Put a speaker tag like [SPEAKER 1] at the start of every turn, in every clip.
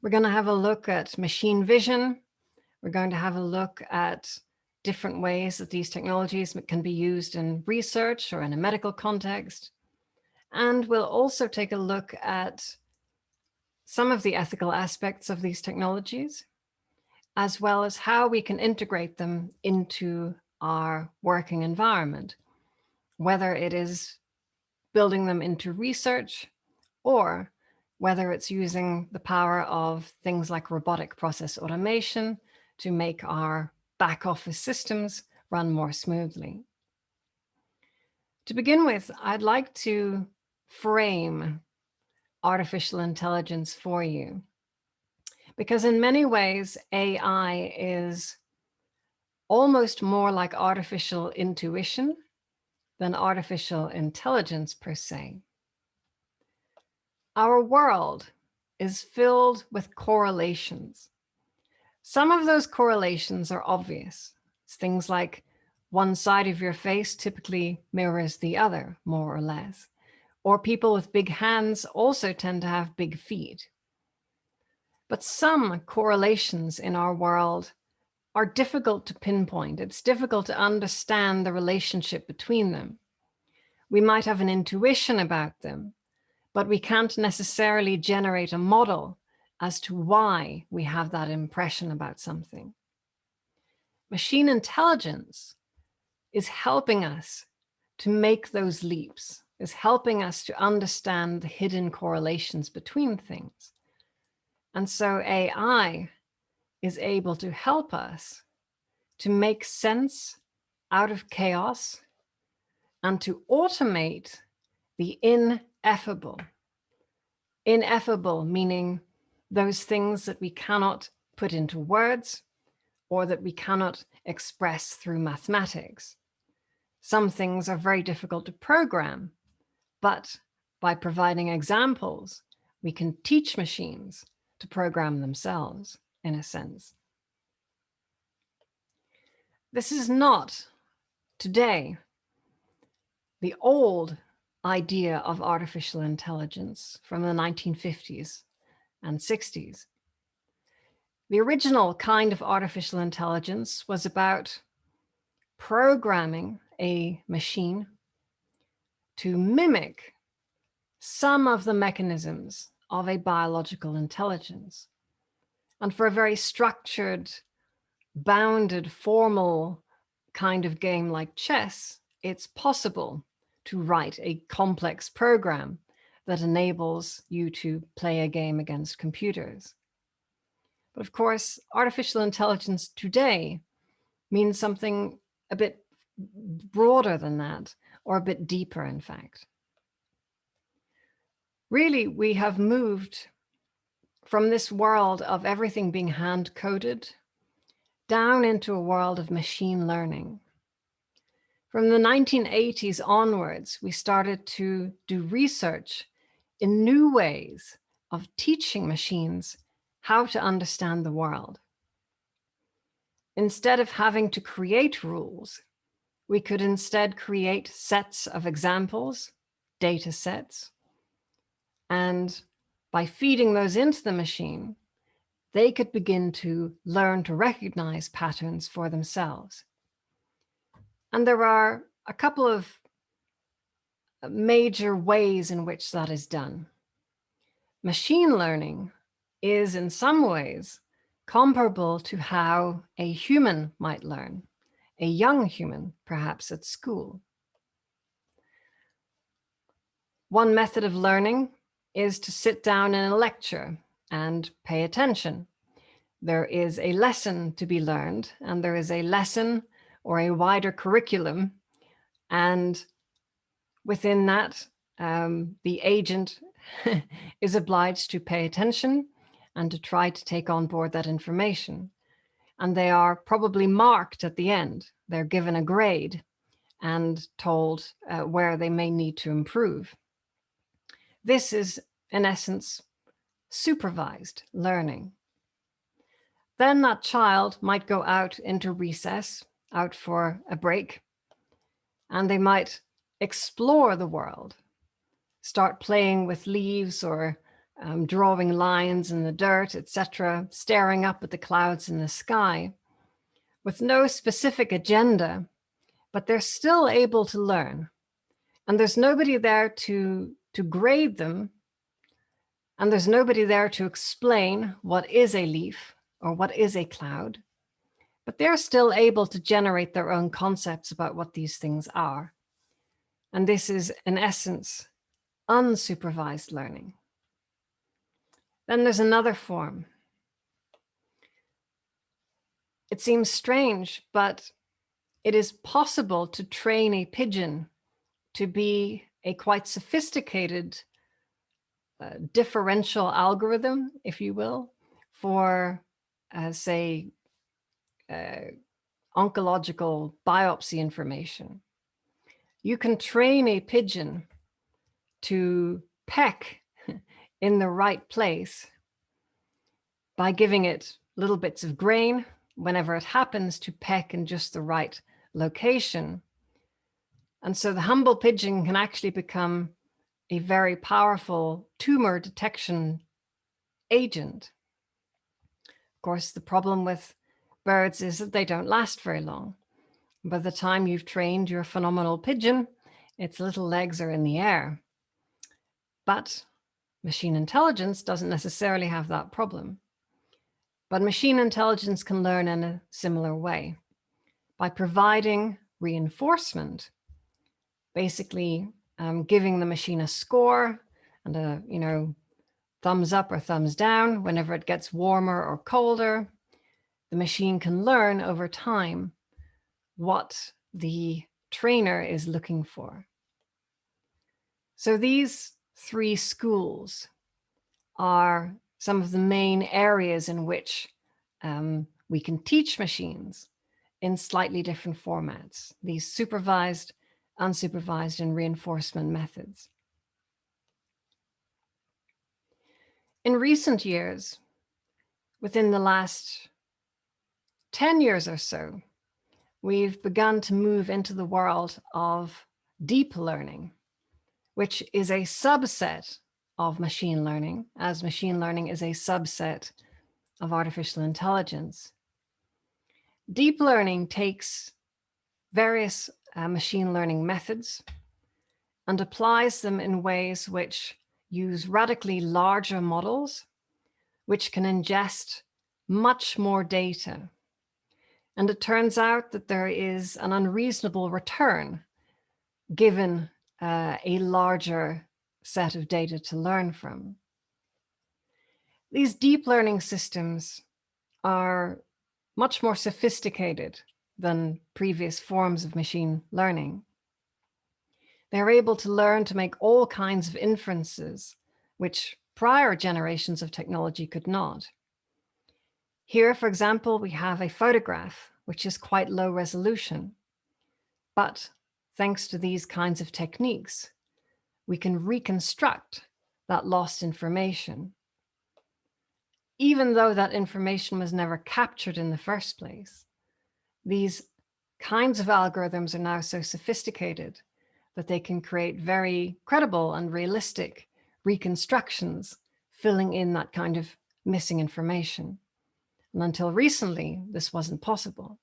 [SPEAKER 1] We're going to have a look at machine vision. We're going to have a look at different ways that these technologies can be used in research or in a medical context. And we'll also take a look at some of the ethical aspects of these technologies, as well as how we can integrate them into our working environment, whether it is building them into research or whether it's using the power of things like robotic process automation to make our back office systems run more smoothly. To begin with, I'd like to frame artificial intelligence for you, because in many ways, AI is almost more like artificial intuition than artificial intelligence per se. Our world is filled with correlations. Some of those correlations are obvious. It's things like one side of your face typically mirrors the other, more or less. Or people with big hands also tend to have big feet. But some correlations in our world are difficult to pinpoint. It's difficult to understand the relationship between them. We might have an intuition about them, but we can't necessarily generate a model as to why we have that impression about something. Machine intelligence is helping us to make those leaps, is helping us to understand the hidden correlations between things. And so AI is able to help us to make sense out of chaos and to automate the ineffable. Ineffable meaning those things that we cannot put into words or that we cannot express through mathematics. Some things are very difficult to program, but by providing examples, we can teach machines to program themselves, in a sense. This is not, today, the old idea of artificial intelligence from the 1950s and 60s. The original kind of artificial intelligence was about programming a machine to mimic some of the mechanisms of a biological intelligence. And for a very structured, bounded, formal kind of game like chess, it's possible to write a complex program that enables you to play a game against computers. But of course, artificial intelligence today means something a bit broader than that, or a bit deeper, in fact. Really, we have moved from this world of everything being hand-coded down into a world of machine learning. From the 1980s onwards, we started to do research in new ways of teaching machines how to understand the world. Instead of having to create rules, we could instead create sets of examples, data sets, and by feeding those into the machine, they could begin to learn to recognize patterns for themselves. And there are a couple of major ways in which that is done. Machine learning is in some ways comparable to how a human might learn, a young human, perhaps at school. One method of learning is to sit down in a lecture and pay attention. There is a lesson to be learned, and there is a lesson or a wider curriculum. And within that, the agent is obliged to pay attention and to try to take on board that information. And they are probably marked at the end. They're given a grade and told where they may need to improve. This is, in essence, supervised learning. Then that child might go out into recess, out for a break, and they might explore the world, start playing with leaves or drawing lines in the dirt, etc., staring up at the clouds in the sky, with no specific agenda, but they're still able to learn. And there's nobody there to grade them, and there's nobody there to explain what is a leaf or what is a cloud, but they're still able to generate their own concepts about what these things are. And this is, in essence, unsupervised learning. Then there's another form. It seems strange, but it is possible to train a pigeon to be a quite sophisticated differential algorithm, if you will, for, say, oncological biopsy information. You can train a pigeon to peck in the right place by giving it little bits of grain whenever it happens to peck in just the right location. And so the humble pigeon can actually become a very powerful tumor detection agent. Of course, the problem with birds is that they don't last very long. By the time you've trained your phenomenal pigeon, its little legs are in the air. But machine intelligence doesn't necessarily have that problem. But machine intelligence can learn in a similar way by providing reinforcement, basically giving the machine a score and a, thumbs up or thumbs down whenever it gets warmer or colder. The machine can learn over time what the trainer is looking for. So these three schools are some of the main areas in which we can teach machines in slightly different formats, these supervised, unsupervised, and reinforcement methods. In recent years, within the last 10 years or so, we've begun to move into the world of deep learning, which is a subset of machine learning, as machine learning is a subset of artificial intelligence. Deep learning takes various machine learning methods and applies them in ways which use radically larger models, which can ingest much more data. And it turns out that there is an unreasonable return given a larger set of data to learn from. These deep learning systems are much more sophisticated than previous forms of machine learning. They're able to learn to make all kinds of inferences, which prior generations of technology could not. Here, for example, we have a photograph, which is quite low resolution. But thanks to these kinds of techniques, we can reconstruct that lost information, even though that information was never captured in the first place. These kinds of algorithms are now so sophisticated that they can create very credible and realistic reconstructions, filling in that kind of missing information. And until recently, this wasn't possible.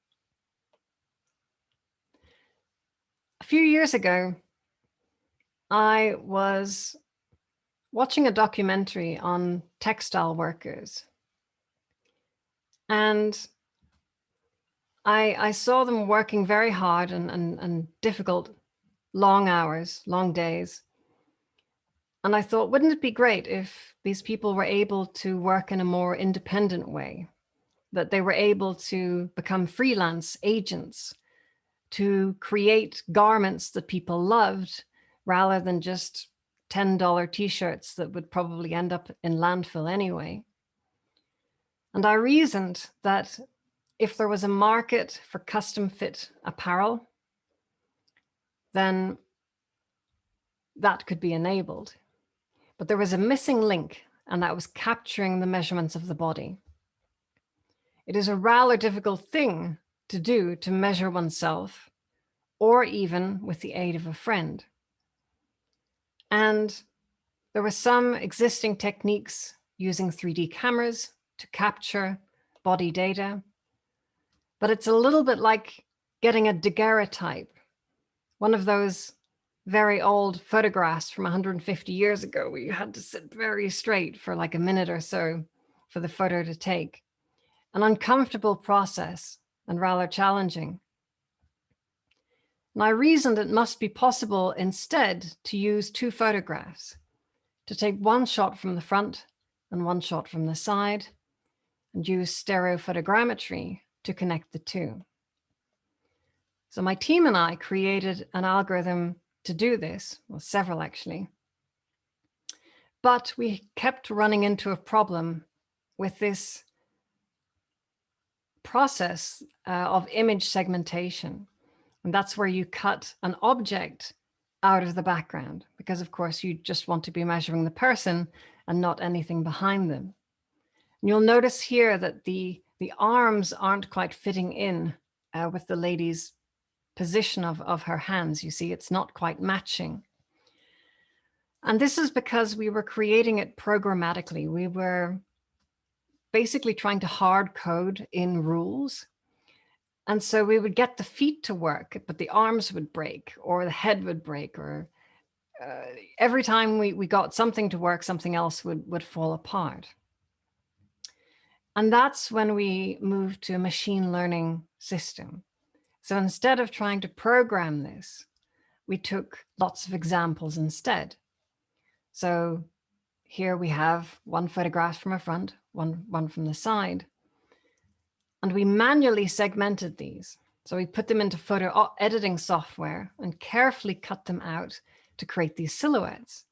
[SPEAKER 1] A few years ago, I was watching a documentary on textile workers. And I saw them working very hard and difficult, long hours, long days. And I thought, wouldn't it be great if these people were able to work in a more independent way, that they were able to become freelance agents, to create garments that people loved rather than just $10 t-shirts that would probably end up in landfill anyway. And I reasoned that if there was a market for custom fit apparel, then that could be enabled. But there was a missing link, and that was capturing the measurements of the body. It is a rather difficult thing to do, to measure oneself, or even with the aid of a friend. And There were some existing techniques using 3D cameras to capture body data, but it's a little bit like getting a daguerreotype, one of those very old photographs from 150 years ago where you had to sit very straight for like a minute or so for the photo to take. An uncomfortable process and rather challenging. And I reasoned it must be possible instead to use two photographs, to take one shot from the front and one shot from the side, and use stereophotogrammetry to connect the two. So my team and I created an algorithm to do this, well, several actually. But we kept running into a problem with this process of image segmentation. And that's where you cut an object out of the background, because of course you just want to be measuring the person and not anything behind them. And you'll notice here that the arms aren't quite fitting in with the lady's position of her hands. You see, it's not quite matching. And this is because we were creating it programmatically. We were basically trying to hard code in rules. And so we would get the feet to work, but the arms would break or the head would break, or every time we got something to work, something else would fall apart. And that's when we moved to a machine learning system. So instead of trying to program this, we took lots of examples instead. So here we have one photograph from a front, one from the side. And we manually segmented these. So we put them into photo editing software and carefully cut them out to create these silhouettes.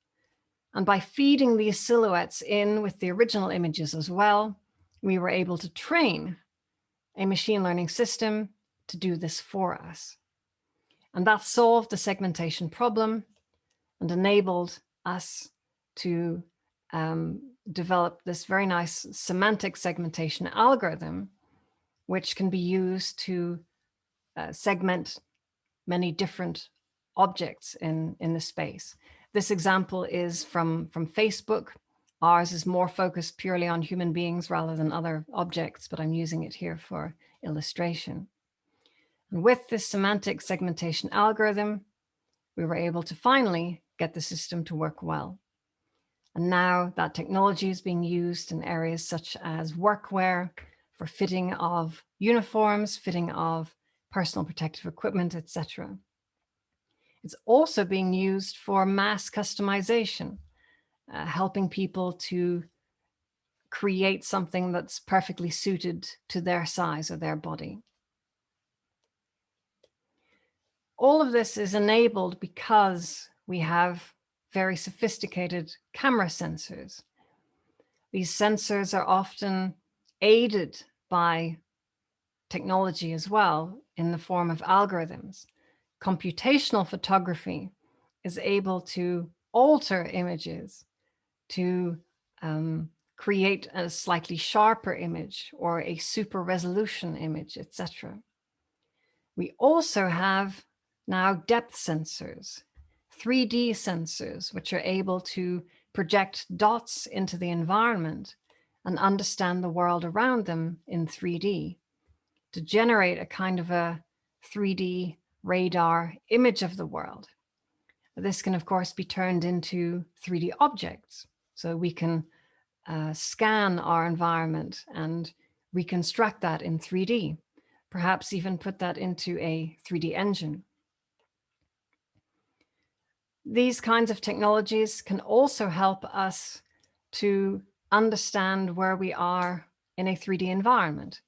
[SPEAKER 1] And by feeding these silhouettes in with the original images as well, we were able to train a machine learning system to do this for us. And that solved the segmentation problem and enabled us to develop this very nice semantic segmentation algorithm, which can be used to segment many different objects in the space. This example is from Facebook. Ours is more focused purely on human beings rather than other objects, but I'm using it here for illustration. And with this semantic segmentation algorithm, we were able to finally get the system to work well. And now that technology is being used in areas such as workwear, for fitting of uniforms, fitting of personal protective equipment, etc. It's also being used for mass customization, helping people to create something that's perfectly suited to their size or their body. All of this is enabled because we have very sophisticated camera sensors. These sensors are often aided by technology as well in the form of algorithms. Computational photography is able to alter images to create a slightly sharper image or a super resolution image, etc. We also have now depth sensors, 3D sensors, which are able to project dots into the environment and understand the world around them in 3D to generate a kind of a 3D radar image of the world. This can, of course, be turned into 3D objects. So we can scan our environment and reconstruct that in 3D, perhaps even put that into a 3D engine. These kinds of technologies can also help us to understand where we are in a 3D environment.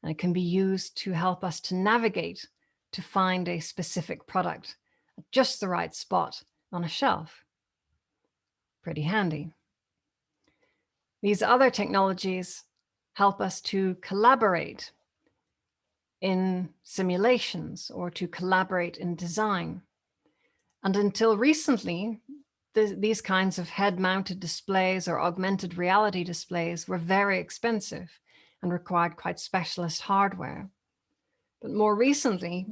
[SPEAKER 1] And it can be used to help us to navigate to find a specific product at just the right spot on a shelf. Pretty handy. These other technologies help us to collaborate in simulations or to collaborate in design. And until recently, these kinds of head-mounted displays or augmented reality displays were very expensive and required quite specialist hardware. But more recently,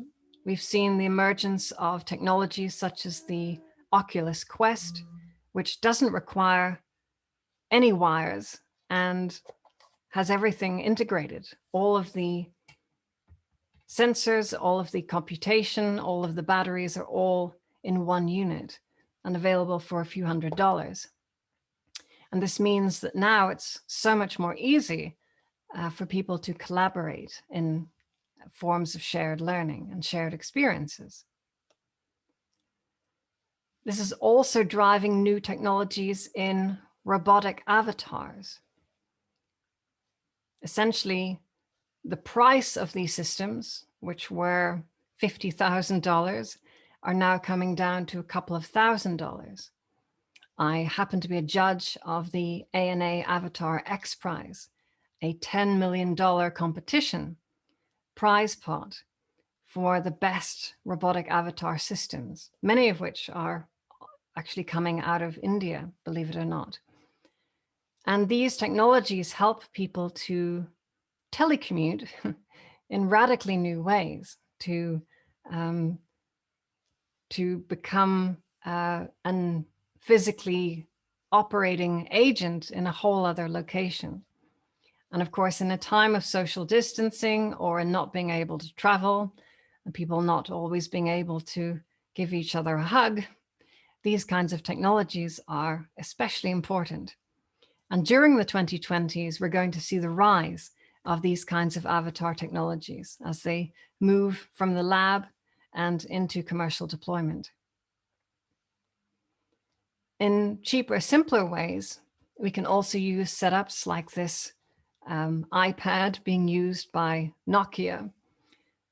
[SPEAKER 1] we've seen the emergence of technologies such as the Oculus Quest, which doesn't require any wires and has everything integrated. All of the sensors, all of the computation, all of the batteries are all in one unit and available for a few $100s. And this means that now it's so much more easy for people to collaborate in forms of shared learning and shared experiences. This is also driving new technologies in robotic avatars. Essentially, the price of these systems, which were $50,000, are now coming down to a couple of $1,000s. I happen to be a judge of the ANA Avatar X Prize, a $10 million competition prize pot for the best robotic avatar systems, many of which are actually coming out of India, believe it or not. And these technologies help people to telecommute in radically new ways, to become an physically operating agent in a whole other location. And of course, in a time of social distancing or in not being able to travel, and people not always being able to give each other a hug, these kinds of technologies are especially important. And during the 2020s, we're going to see the rise of these kinds of avatar technologies as they move from the lab and into commercial deployment. In cheaper, simpler ways, we can also use setups like this iPad being used by Nokia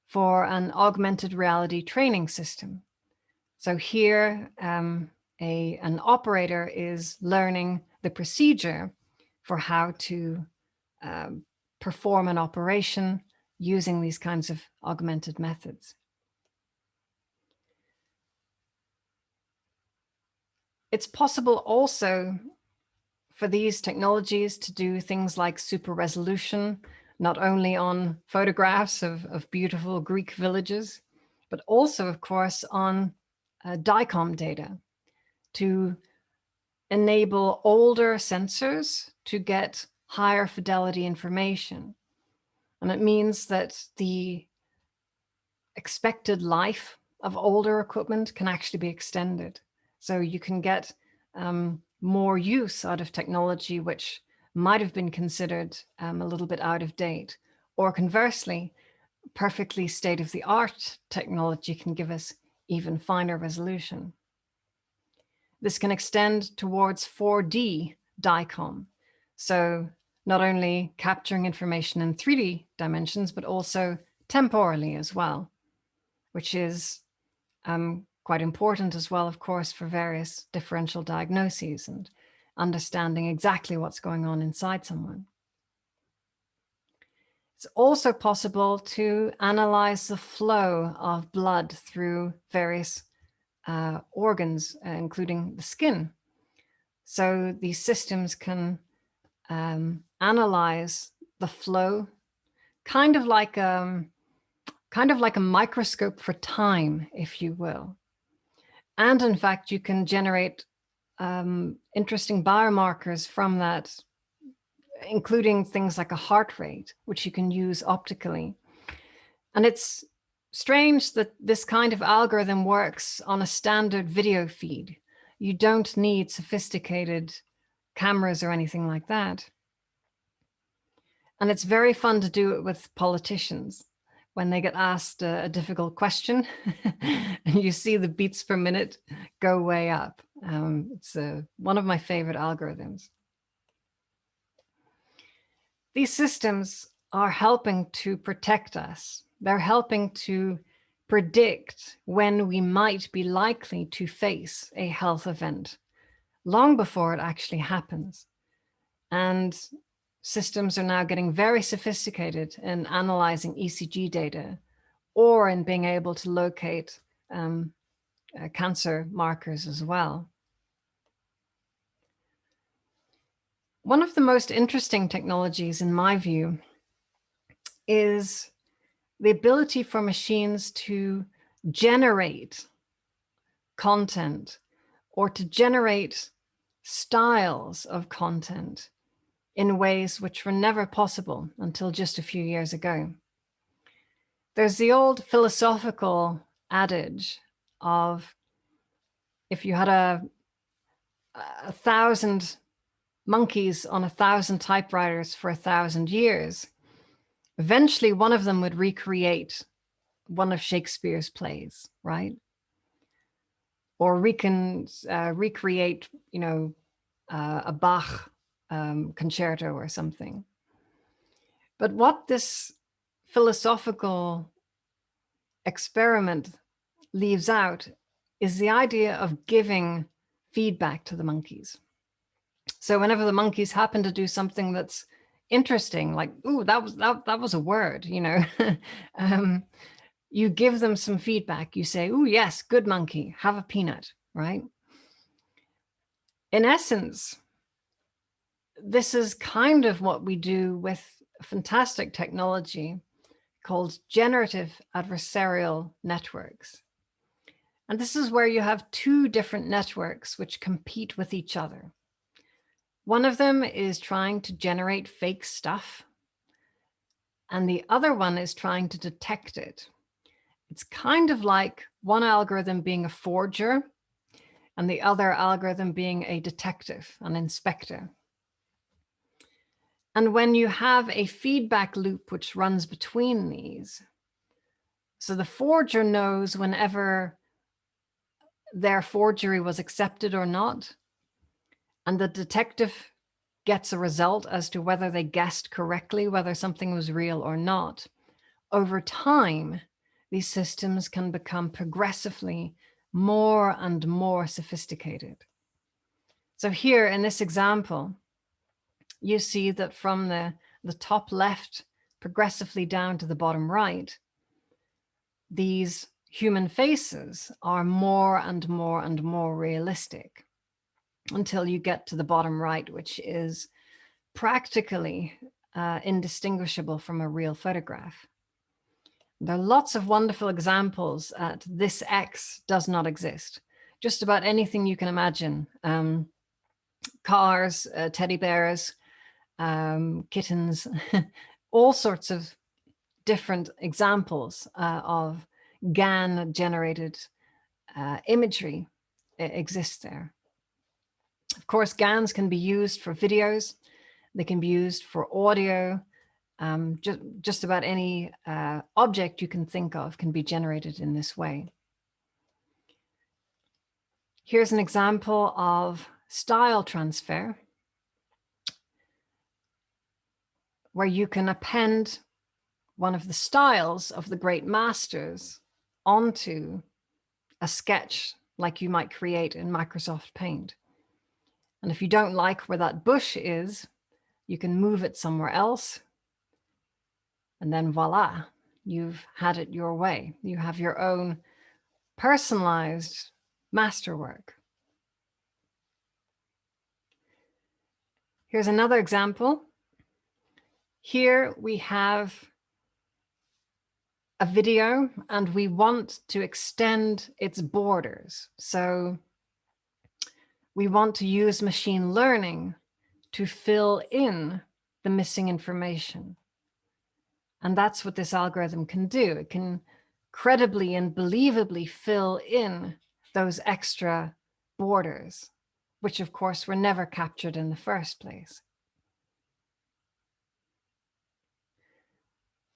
[SPEAKER 1] for an augmented reality training system. So here, an operator is learning the procedure for how to perform an operation using these kinds of augmented methods. It's possible also for these technologies to do things like super resolution, not only on photographs of beautiful Greek villages, but also, of course, on DICOM data to enable older sensors to get higher fidelity information. And it means that the expected life of older equipment can actually be extended. So you can get more use out of technology which might have been considered a little bit out of date. Or conversely, perfectly state-of-the-art technology can give us even finer resolution. This can extend towards 4D DICOM. So not only capturing information in 3D dimensions, but also temporally as well, which is quite important as well, of course, for various differential diagnoses and understanding exactly what's going on inside someone. It's also possible to analyze the flow of blood through various organs, including the skin. So these systems can analyze the flow, kind of like a microscope for time, if you will. And in fact, you can generate interesting biomarkers from that, including things like a heart rate, which you can use optically. And it's strange that this kind of algorithm works on a standard video feed. You don't need sophisticated cameras or anything like that. And it's very fun to do it with politicians when they get asked a difficult question and you see the beats per minute go way up. It's one of my favorite algorithms. These systems are helping to protect us. They're helping to predict when we might be likely to face a health event long before it actually happens. And systems are now getting very sophisticated in analyzing ECG data or in being able to locate cancer markers as well. One of the most interesting technologies, in my view, is the ability for machines to generate content or to generate styles of content in ways which were never possible until just a few years ago. There's the old philosophical adage of if you had a 1,000 monkeys on 1,000 typewriters for 1,000 years, eventually one of them would recreate one of Shakespeare's plays, right? Or recreate, a Bach concerto or something. But what this philosophical experiment leaves out is the idea of giving feedback to the monkeys. So whenever the monkeys happen to do something that's interesting, like, ooh, that was a word, you give them some feedback. You say, ooh, yes, good monkey, have a peanut, right? In essence, this is kind of what we do with fantastic technology called generative adversarial networks. And this is where you have two different networks which compete with each other. One of them is trying to generate fake stuff, and the other one is trying to detect it. It's kind of like one algorithm being a forger and the other algorithm being a detective, an inspector. And when you have a feedback loop which runs between these, so the forger knows whenever their forgery was accepted or not, and the detective gets a result as to whether they guessed correctly whether something was real or not. Over time, these systems can become progressively more and more sophisticated. So here in this example, you see that from the top left progressively down to the bottom right, these human faces are more and more and more realistic until you get to the bottom right, which is practically indistinguishable from a real photograph. There are lots of wonderful examples at this X does not exist. Just about anything you can imagine. Cars, teddy bears, kittens, all sorts of different examples of GAN-generated imagery exist there. Of course, GANs can be used for videos. They can be used for audio. Just about any object you can think of can be generated in this way. Here's an example of style transfer, where you can append one of the styles of the great masters onto a sketch like you might create in Microsoft Paint. And if you don't like where that bush is, you can move it somewhere else. And then voila, you've had it your way. You have your own personalized masterwork. Here's another example. Here we have a video and we want to extend its borders. So we want to use machine learning to fill in the missing information. And that's what this algorithm can do. It can credibly and believably fill in those extra borders, which of course were never captured in the first place.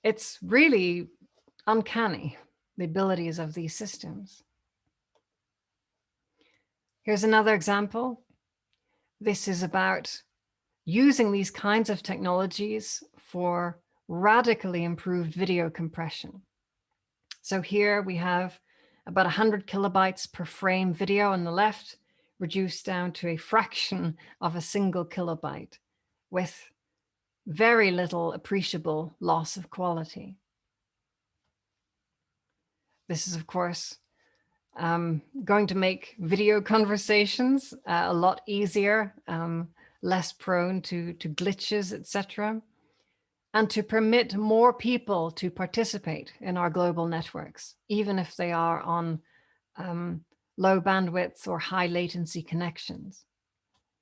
[SPEAKER 1] It's really uncanny, the abilities of these systems. Here's another example. This is about using these kinds of technologies for radically improved video compression. So here we have about 100 kilobytes per frame video on the left, reduced down to a fraction of a single kilobyte with very little appreciable loss of quality. This is, of course, going to make video conversations a lot easier, less prone to glitches, etc., and to permit more people to participate in our global networks, even if they are on low bandwidth or high latency connections.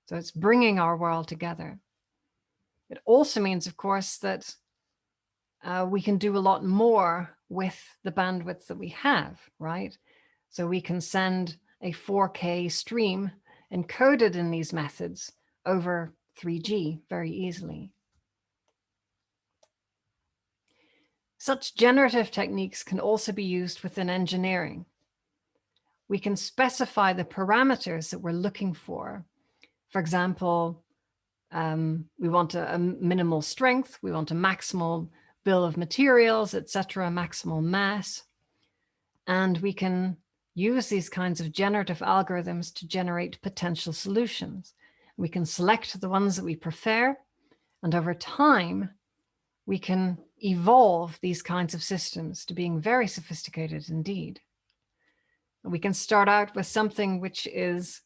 [SPEAKER 1] So it's bringing our world together. It also means, of course, that we can do a lot more with the bandwidth that we have, right? So we can send a 4K stream encoded in these methods over 3G very easily. Such generative techniques can also be used within engineering. We can specify the parameters that we're looking for. For example, we want a minimal strength, we want a maximal bill of materials, etc., maximal mass. And we can use these kinds of generative algorithms to generate potential solutions. We can select the ones that we prefer, and over time, we can evolve these kinds of systems to being very sophisticated indeed. We can start out with something which is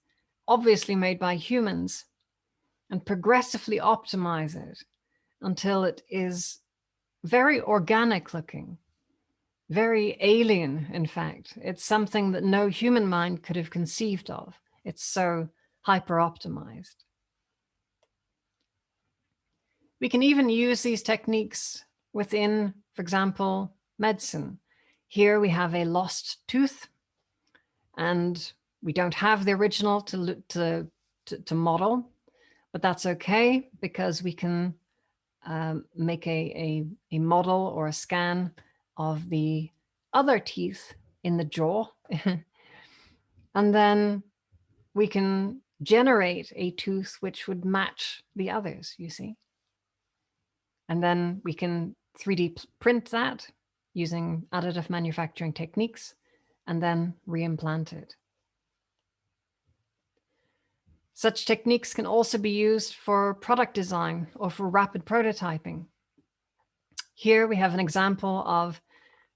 [SPEAKER 1] obviously made by humans and progressively optimize it until it is very organic looking, very alien, in fact. It's something that no human mind could have conceived of. It's so hyper-optimized. We can even use these techniques within, for example, medicine. Here we have a lost tooth, and we don't have the original to model, but that's okay because we can make a model or a scan of the other teeth in the jaw. And then we can generate a tooth which would match the others, you see. And then we can 3D print that using additive manufacturing techniques and then reimplant it. Such techniques can also be used for product design or for rapid prototyping. Here we have an example of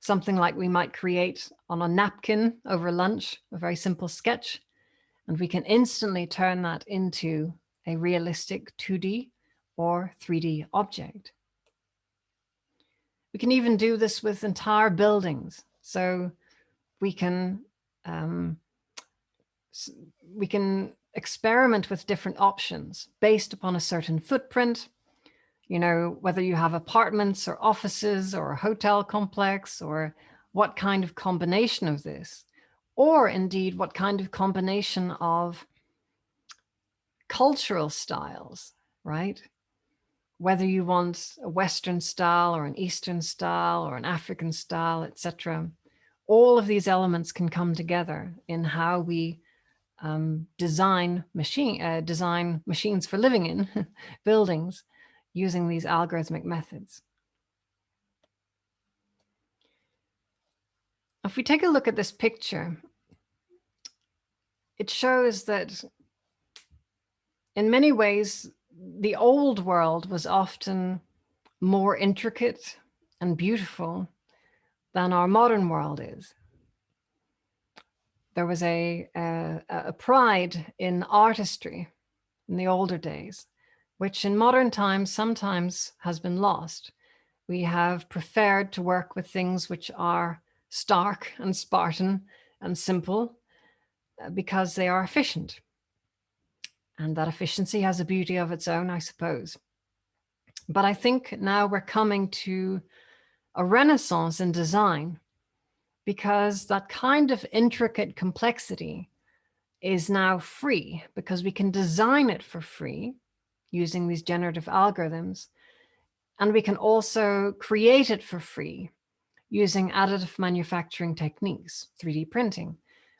[SPEAKER 1] something like we might create on a napkin over lunch, a very simple sketch, and we can instantly turn that into a realistic 2D or 3D object. We can even do this with entire buildings. So we can experiment with different options based upon a certain footprint. You know, whether you have apartments or offices or a hotel complex, or what kind of combination of this, or indeed what kind of combination of cultural styles, right? Whether you want a Western style or an Eastern style or an African style, etc. All of these elements can come together in how we design machines for living in buildings using these algorithmic methods. If we take a look at this picture, it shows that in many ways, the old world was often more intricate and beautiful than our modern world is. There was a pride in artistry in the older days, which in modern times sometimes has been lost. We have preferred to work with things which are stark and Spartan and simple because they are efficient. And that efficiency has a beauty of its own, I suppose. But I think now we're coming to a renaissance in design because that kind of intricate complexity is now free because we can design it for free using these generative algorithms. And we can also create it for free using additive manufacturing techniques, 3D printing,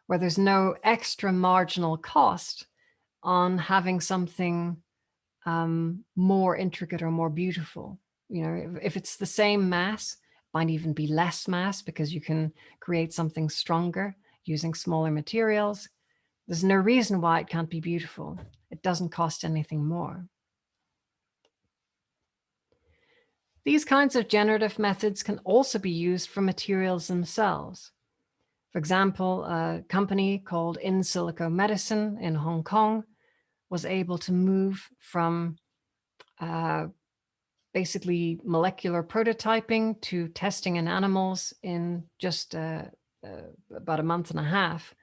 [SPEAKER 1] where there's no extra marginal cost on having something more intricate or more beautiful. You know, if it's the same mass, it might even be less mass because you can create something stronger using smaller materials. There's no reason why it can't be beautiful. It doesn't cost anything more. These kinds of generative methods can also be used for materials themselves. For example, a company called In Silico Medicine in Hong Kong was able to move from basically molecular prototyping to testing in animals in just about a month and a half,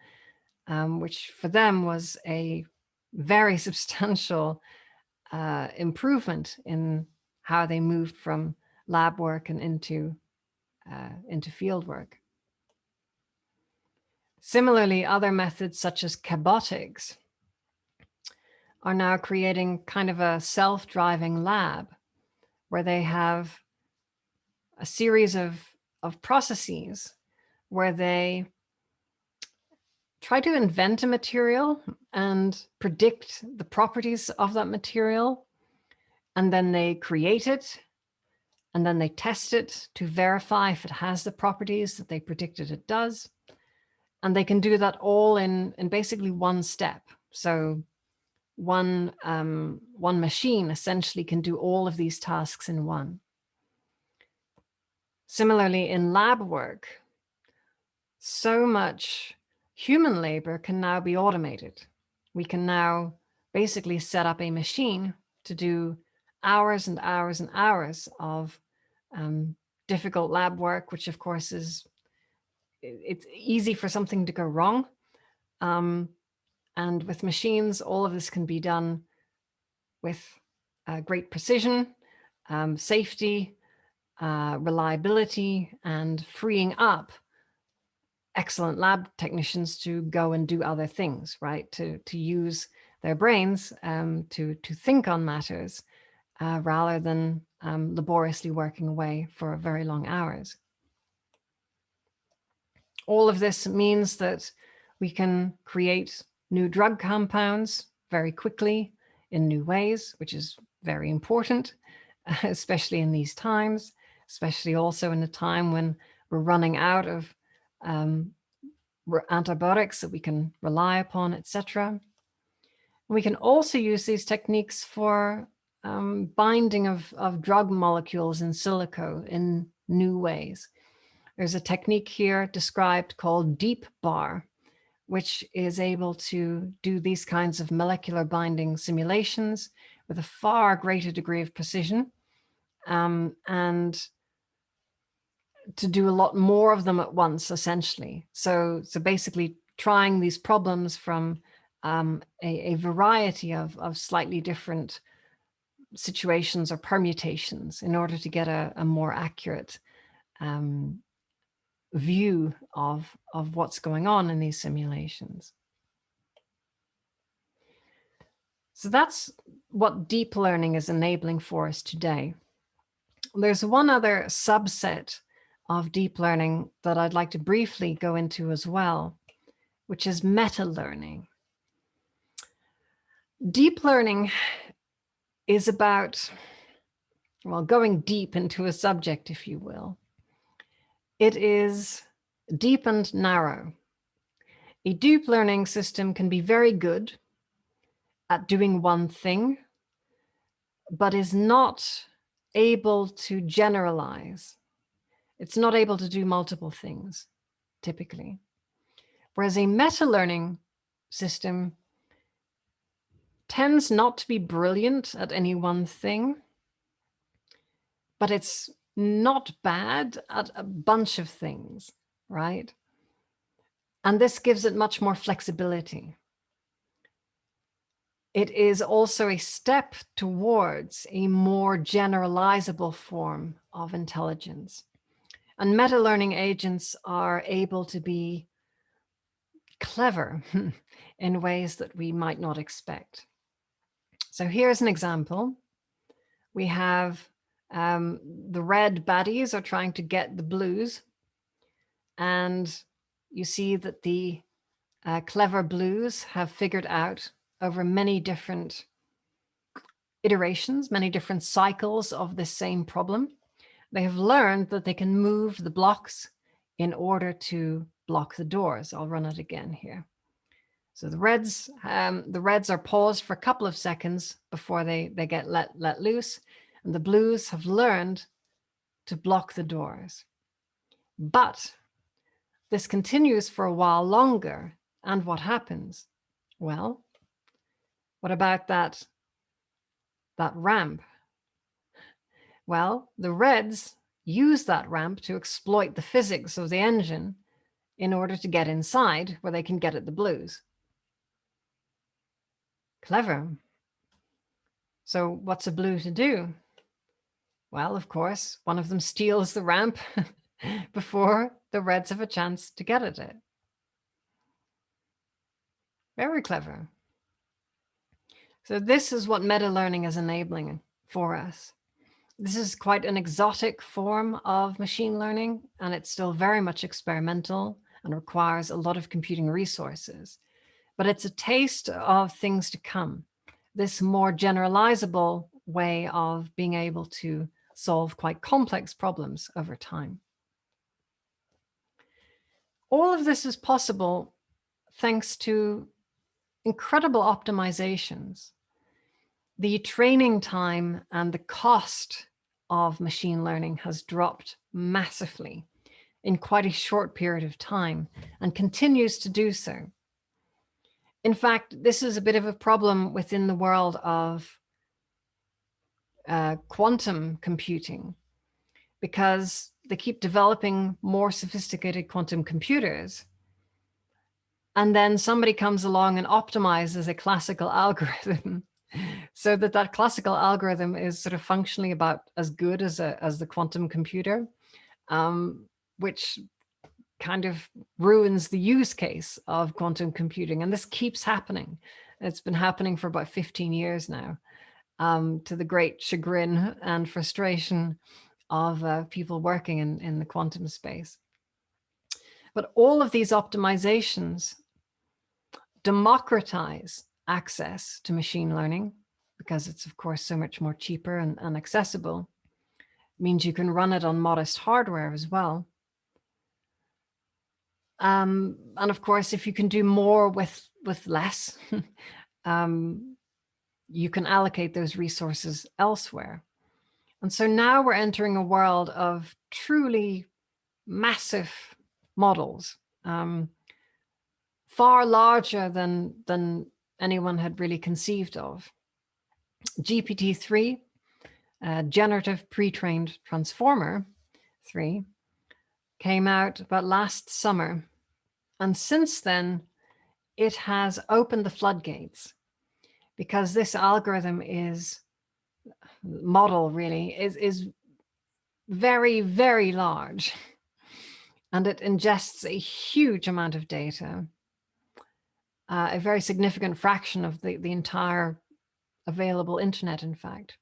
[SPEAKER 1] which for them was a very substantial improvement in how they moved from lab work and into field work. Similarly, other methods such as cabotics are now creating kind of a self-driving lab where they have a series of processes where they try to invent a material and predict the properties of that material, and then they create it, and then they test it to verify if it has the properties that they predicted it does. And they can do that all in basically one step. So one machine essentially can do all of these tasks in one. Similarly, in lab work, so much human labor can now be automated. We can now basically set up a machine to do hours and hours and hours of difficult lab work, which of course it's easy for something to go wrong. And with machines, all of this can be done with great precision, safety, reliability, and freeing up excellent lab technicians to go and do other things, right? To use their brains to think on matters rather than laboriously working away for very long hours. All of this means that we can create new drug compounds very quickly in new ways, which is very important, especially in these times, especially also in a time when we're running out of antibiotics that we can rely upon, etc. We can also use these techniques for binding of drug molecules in silico in new ways. There's a technique here described called deep bar, which is able to do these kinds of molecular binding simulations with a far greater degree of precision, and to do a lot more of them at once, essentially. So basically trying these problems from a variety of slightly different situations or permutations in order to get a more accurate view of what's going on in these simulations. So that's what deep learning is enabling for us today. There's one other subset of deep learning that I'd like to briefly go into as well, which is meta learning. Deep learning is about, well, going deep into a subject, if you will. It is deep and narrow. A deep learning system can be very good at doing one thing, but is not able to generalize. It's not able to do multiple things, typically. Whereas a meta-learning system tends not to be brilliant at any one thing, but it's not bad at a bunch of things, right? And this gives it much more flexibility. It is also a step towards a more generalizable form of intelligence. And meta-learning agents are able to be clever in ways that we might not expect. So here's an example. We have the red baddies are trying to get the blues. And you see that the clever blues have figured out over many different iterations, many different cycles of the same problem. They have learned that they can move the blocks in order to block the doors. I'll run it again here. So the reds are paused for a couple of seconds before they get let loose, and the blues have learned to block the doors. But this continues for a while longer, and what happens? Well, what about that ramp? Well, the reds use that ramp to exploit the physics of the engine in order to get inside where they can get at the blues. Clever. So what's a blue to do? Well, of course, one of them steals the ramp before the reds have a chance to get at it. Very clever. So this is what meta-learning is enabling for us. This is quite an exotic form of machine learning, and it's still very much experimental and requires a lot of computing resources. But it's a taste of things to come. This more generalizable way of being able to solve quite complex problems over time. All of this is possible thanks to incredible optimizations. The training time and the cost of machine learning has dropped massively in quite a short period of time and continues to do so. In fact, this is a bit of a problem within the world of quantum computing, because they keep developing more sophisticated quantum computers. And then somebody comes along and optimizes a classical algorithm so that that classical algorithm is sort of functionally about as good as the quantum computer, which kind of ruins the use case of quantum computing. And this keeps happening. It's been happening for about 15 years now, to the great chagrin and frustration of people working in the quantum space. But all of these optimizations democratize access to machine learning, because it's, of course, so much more cheaper and accessible. It means you can run it on modest hardware as well. And of course, if you can do more with less, you can allocate those resources elsewhere. And so now we're entering a world of truly massive models, far larger than anyone had really conceived of. GPT-3, Generative Pre-trained Transformer 3, came out about last summer. And since then, it has opened the floodgates, because this algorithm model really is very, very large. And it ingests a huge amount of data, a very significant fraction of the entire available internet, in fact.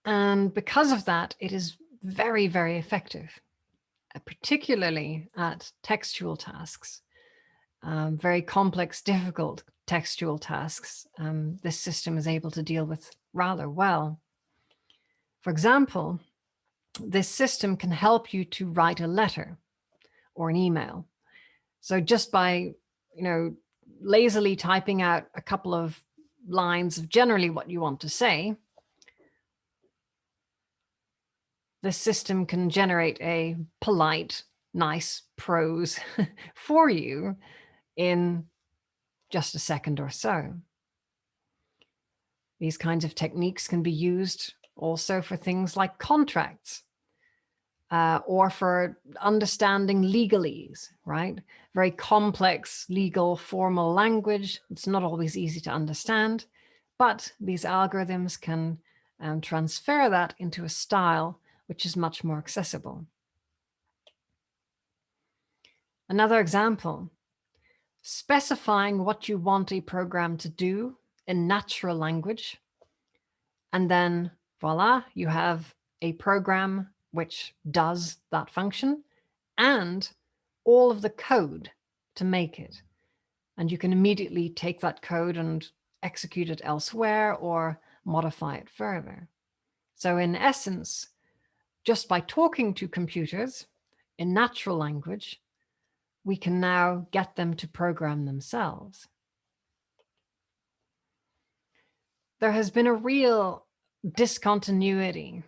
[SPEAKER 1] And because of that, it is very, very effective, particularly at textual tasks, very complex, difficult textual tasks. This system is able to deal with rather well. For example, this system can help you to write a letter or an email. So just by, lazily typing out a couple of lines of generally what you want to say, the system can generate a polite, nice prose for you in just a second or so. These kinds of techniques can be used also for things like contracts, or for understanding legalese, right? Very complex legal formal language. It's not always easy to understand, but these algorithms can transfer that into a style which is much more accessible. Another example, specifying what you want a program to do in natural language, and then voila, you have a program which does that function and all of the code to make it. And you can immediately take that code and execute it elsewhere or modify it further. So in essence, just by talking to computers in natural language, we can now get them to program themselves. There has been a real discontinuity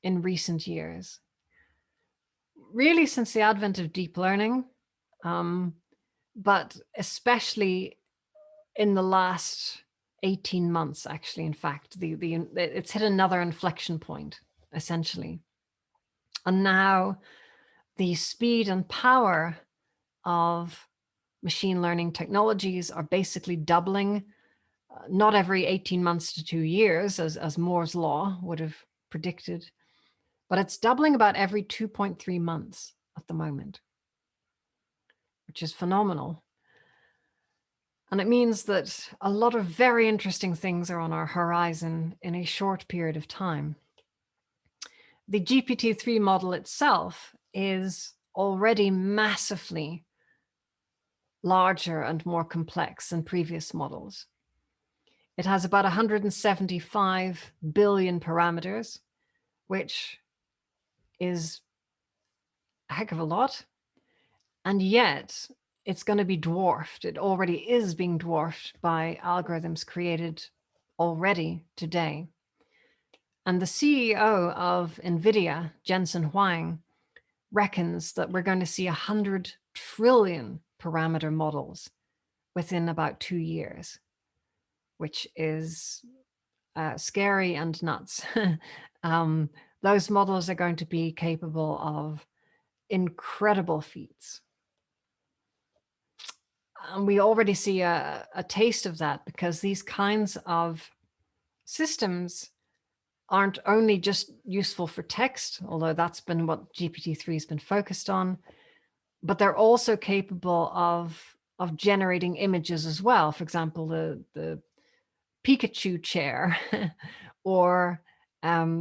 [SPEAKER 1] in recent years, really since the advent of deep learning, but especially in the last 18 months, actually. In fact, it's hit another inflection point, essentially. And now the speed and power of machine learning technologies are basically doubling, not every 18 months to 2 years, as Moore's law would have predicted, but it's doubling about every 2.3 months at the moment, which is phenomenal. And it means that a lot of very interesting things are on our horizon in a short period of time. The GPT-3 model itself is already massively larger and more complex than previous models. It has about 175 billion parameters, which is a heck of a lot. And yet it's going to be dwarfed. It already is being dwarfed by algorithms created already today. And the CEO of NVIDIA, Jensen Huang, reckons that we're going to see 100 trillion parameter models within about 2 years, which is scary and nuts. Those models are going to be capable of incredible feats. And we already see a taste of that, because these kinds of systems aren't only just useful for text, although that's been what GPT-3 has been focused on, but they're also capable of generating images as well. For example, the Pikachu chair or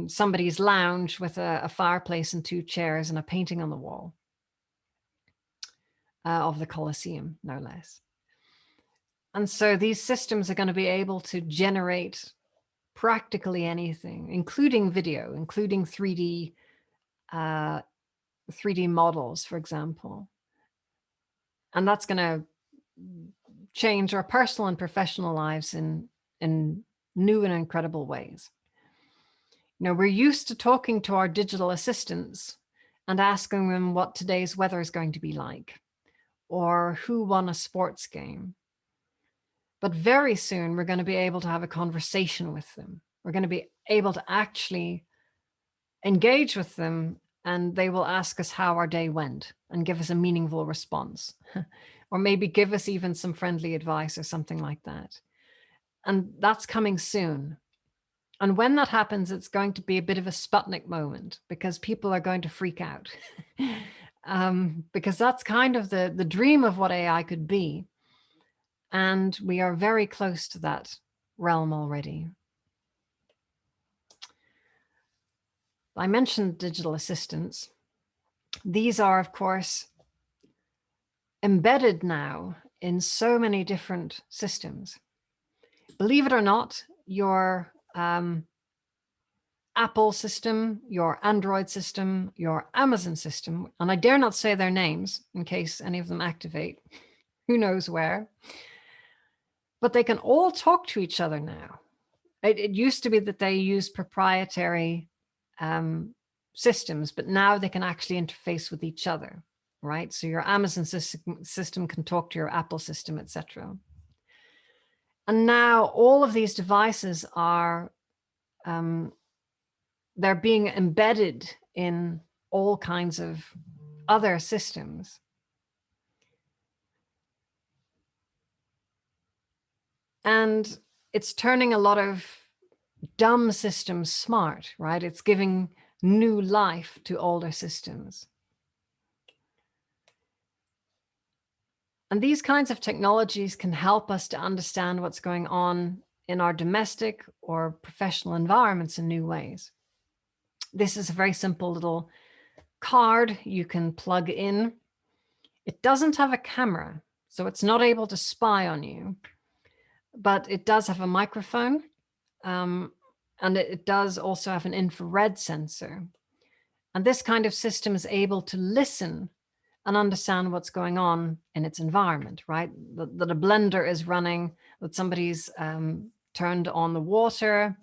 [SPEAKER 1] somebody's lounge with a fireplace and 2 chairs and a painting on the wall of the Colosseum, no less. And so these systems are going to be able to generate practically anything, including video, including 3D models, for example. And that's going to change our personal and professional lives in new and incredible ways. You know, we're used to talking to our digital assistants and asking them what today's weather is going to be like, or who won a sports game. But very soon, we're going to be able to have a conversation with them. We're going to be able to actually engage with them, and they will ask us how our day went and give us a meaningful response, or maybe give us even some friendly advice or something like that. And that's coming soon. And when that happens, it's going to be a bit of a Sputnik moment, because people are going to freak out. Because that's kind of the dream of what AI could be. And we are very close to that realm already. I mentioned digital assistants. These are, of course, embedded now in so many different systems. Believe it or not, your Apple system, your Android system, your Amazon system, and I dare not say their names in case any of them activate, who knows where, but they can all talk to each other now. It used to be that they used proprietary systems, but now they can actually interface with each other, right? So your Amazon system can talk to your Apple system, etc. And now all of these devices are, they're being embedded in all kinds of other systems. And it's turning a lot of dumb systems smart, right? It's giving new life to older systems. And these kinds of technologies can help us to understand what's going on in our domestic or professional environments in new ways. This is a very simple little card you can plug in. It doesn't have a camera, so it's not able to spy on you, but it does have a microphone, and it does also have an infrared sensor. And this kind of system is able to listen and understand what's going on in its environment, right? That a blender is running, that somebody's turned on the water,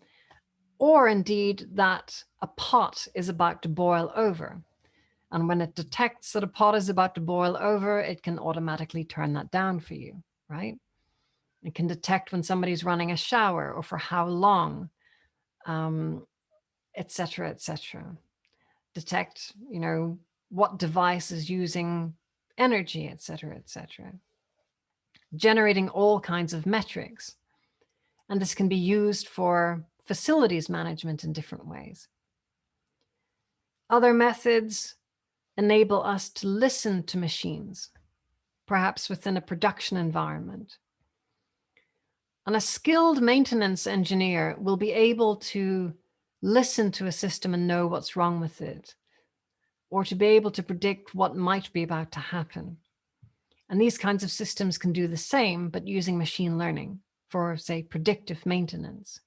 [SPEAKER 1] or indeed that a pot is about to boil over. And when it detects that a pot is about to boil over, it can automatically turn that down for you, right? It can detect when somebody's running a shower or for how long, et cetera, et cetera. Detect, what device is using energy, et cetera, et cetera. generating all kinds of metrics. And this can be used for facilities management in different ways. Other methods enable us to listen to machines, perhaps within a production environment. And a skilled maintenance engineer will be able to listen to a system and know what's wrong with it, or to be able to predict what might be about to happen. And these kinds of systems can do the same, but using machine learning for, say, predictive maintenance.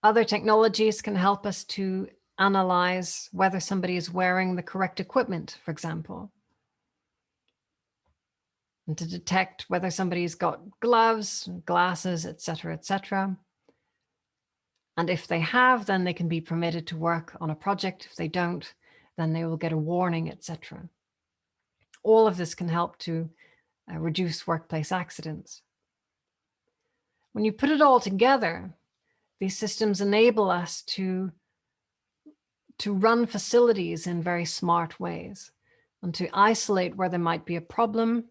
[SPEAKER 1] Other technologies can help us to analyze whether somebody is wearing the correct equipment, for example, and to detect whether somebody's got gloves, glasses, etc., etc. And if they have, then they can be permitted to work on a project. If they don't, then they will get a warning, etc. All of this can help to reduce workplace accidents. When you put it all together, these systems enable us to run facilities in very smart ways and to isolate where there might be a problem,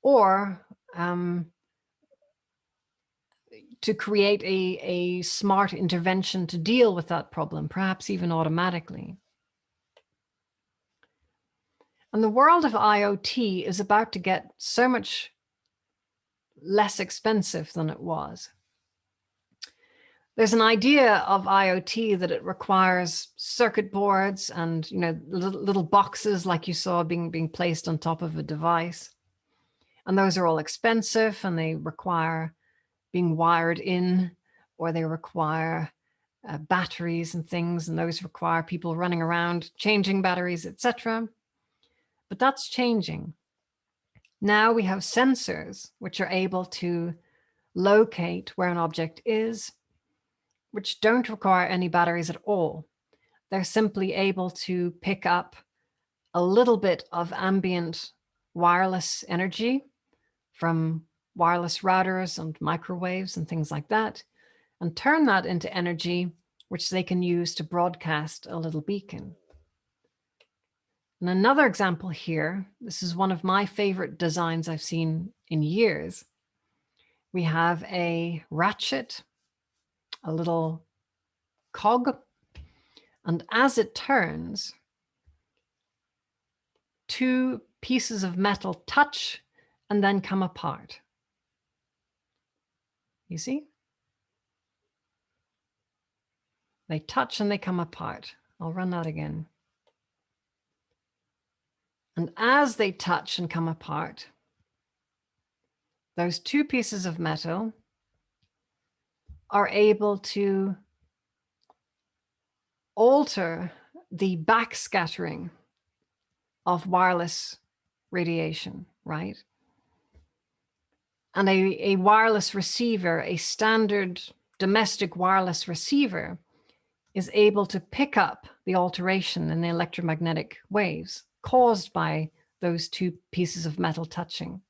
[SPEAKER 1] or to create a smart intervention to deal with that problem, perhaps even automatically. And the world of IoT is about to get so much less expensive than it was. There's an idea of IoT that it requires circuit boards and little boxes like you saw being placed on top of a device. And those are all expensive, and they require being wired in, or they require batteries and things, and those require people running around changing batteries, etc. But that's changing. Now we have sensors which are able to locate where an object is, which don't require any batteries at all. They're simply able to pick up a little bit of ambient wireless energy from wireless routers and microwaves and things like that, and turn that into energy which they can use to broadcast a little beacon. And another example here, this is one of my favorite designs I've seen in years. We have a ratchet, a little cog, and as it turns, two pieces of metal touch and then come apart. You see? They touch and they come apart. I'll run that again. And as they touch and come apart, those two pieces of metal are able to alter the backscattering of wireless radiation, right? And a wireless receiver, a standard domestic wireless receiver, is able to pick up the alteration in the electromagnetic waves caused by those two pieces of metal touching.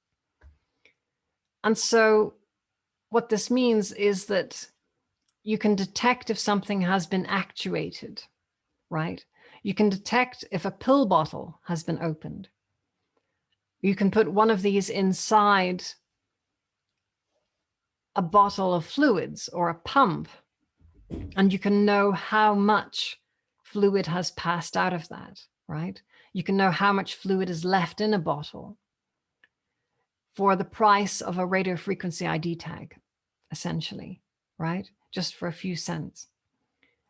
[SPEAKER 1] And so what this means is that you can detect if something has been actuated, right? You can detect if a pill bottle has been opened. You can put one of these inside a bottle of fluids or a pump, and you can know how much fluid has passed out of that, right? You can know how much fluid is left in a bottle for the price of a radio frequency ID tag, essentially, right? Just for a few cents,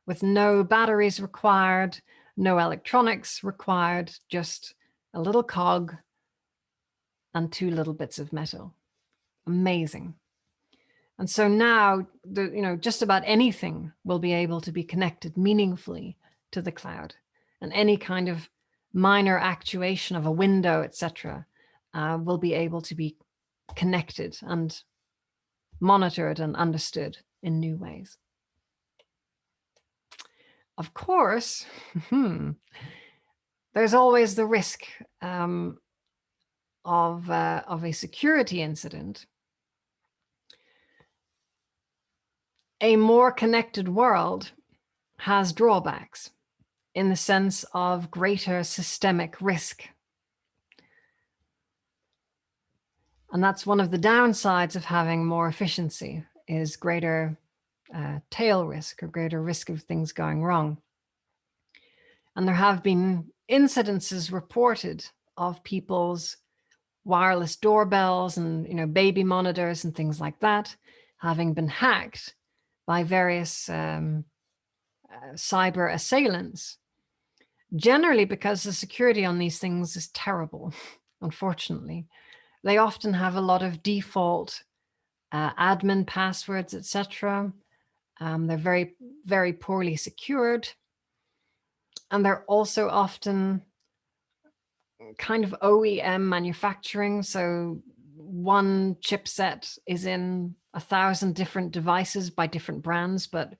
[SPEAKER 1] with no batteries required, no electronics required, just a little cog and two little bits of metal. Amazing. And so now, just about anything will be able to be connected meaningfully to the cloud, and any kind of minor actuation of a window, etc., will be able to be connected and monitored and understood in new ways. Of course, there's always the risk of a security incident. A more connected world has drawbacks in the sense of greater systemic risk. And that's one of the downsides of having more efficiency, is greater tail risk, or greater risk of things going wrong. And there have been incidences reported of people's wireless doorbells and, baby monitors and things like that having been hacked by various cyber assailants, generally because the security on these things is terrible. Unfortunately, they often have a lot of default admin passwords, etc. They're very, very poorly secured, and they're also often kind of OEM manufacturing. So one chipset is in 1,000 different devices by different brands, but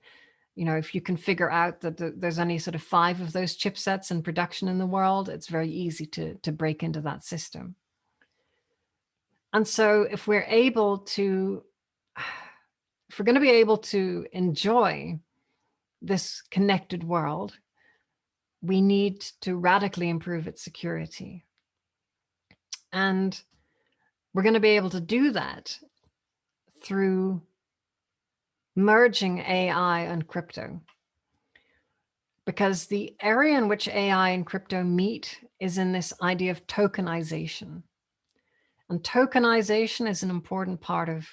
[SPEAKER 1] if you can figure out that there's only sort of 5 of those chipsets in production in the world, it's very easy to break into that system. And so if we're going to be able to enjoy this connected world, we need to radically improve its security. And we're going to be able to do that through merging AI and crypto. Because the area in which AI and crypto meet is in this idea of tokenization. And tokenization is an important part of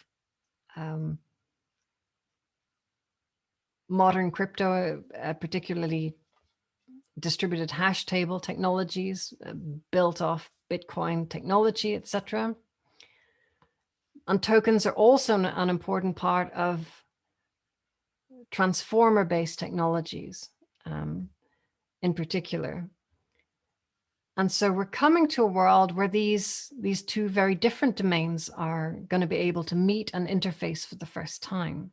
[SPEAKER 1] modern crypto, particularly distributed hash table technologies built off Bitcoin technology, etc. And tokens are also an important part of transformer-based technologies in particular. And so we're coming to a world where these two very different domains are going to be able to meet and interface for the first time.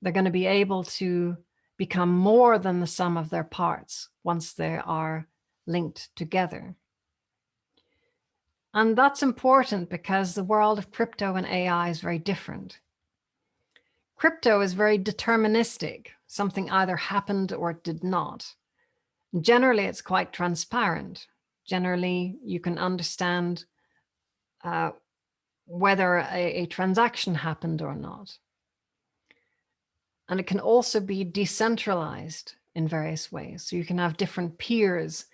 [SPEAKER 1] They're going to be able to become more than the sum of their parts once they are linked together. And that's important because the world of crypto and AI is very different. Crypto is very deterministic. Something either happened or it did not. Generally, it's quite transparent. Generally, you can understand whether a transaction happened or not. And it can also be decentralized in various ways. So you can have different peers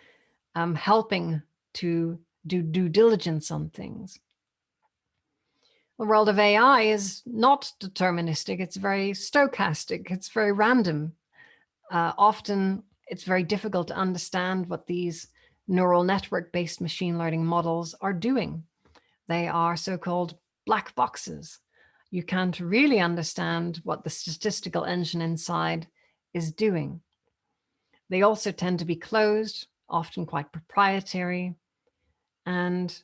[SPEAKER 1] helping to do due diligence on things. The world of AI is not deterministic. It's very stochastic. It's very random. Often it's very difficult to understand what these neural network-based machine learning models are doing. They are so-called black boxes. You can't really understand what the statistical engine inside is doing. They also tend to be closed, often quite proprietary, and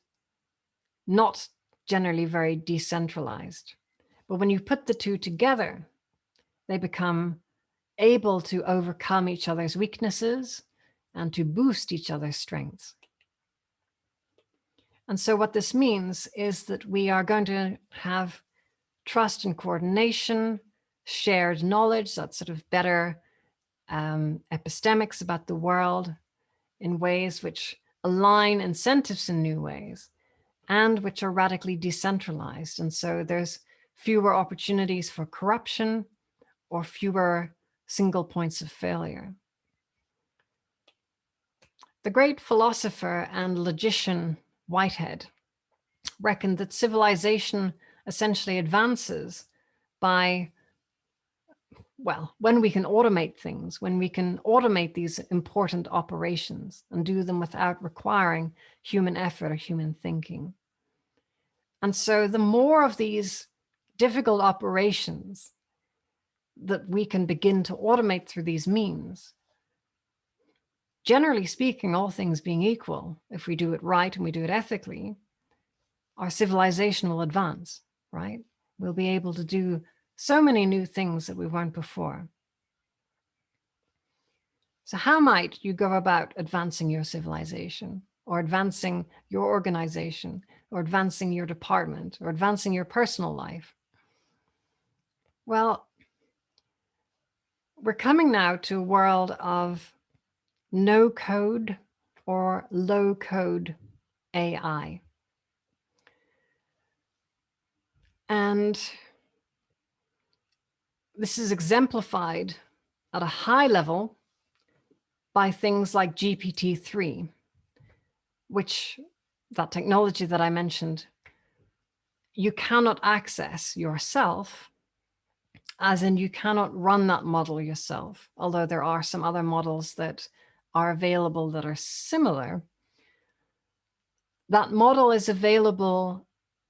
[SPEAKER 1] not generally very decentralized. But when you put the two together, they become able to overcome each other's weaknesses and to boost each other's strengths. And so what this means is that we are going to have trust and coordination, shared knowledge, that's sort of better epistemics about the world in ways which align incentives in new ways and which are radically decentralized. And so there's fewer opportunities for corruption or fewer single points of failure. The great philosopher and logician Whitehead reckoned that civilization essentially advances by, well, when we can automate things, when we can automate these important operations and do them without requiring human effort or human thinking. And so the more of these difficult operations that we can begin to automate through these means, generally speaking, all things being equal, if we do it right and we do it ethically, our civilization will advance, right? We'll be able to do so many new things that we weren't before. So how might you go about advancing your civilization, or advancing your organization, or advancing your department, or advancing your personal life? Well, we're coming now to a world of no code or low code AI. And this is exemplified at a high level by things like GPT-3, which, that technology that I mentioned, you cannot access yourself, as in you cannot run that model yourself, although there are some other models that are available that are similar. That model is available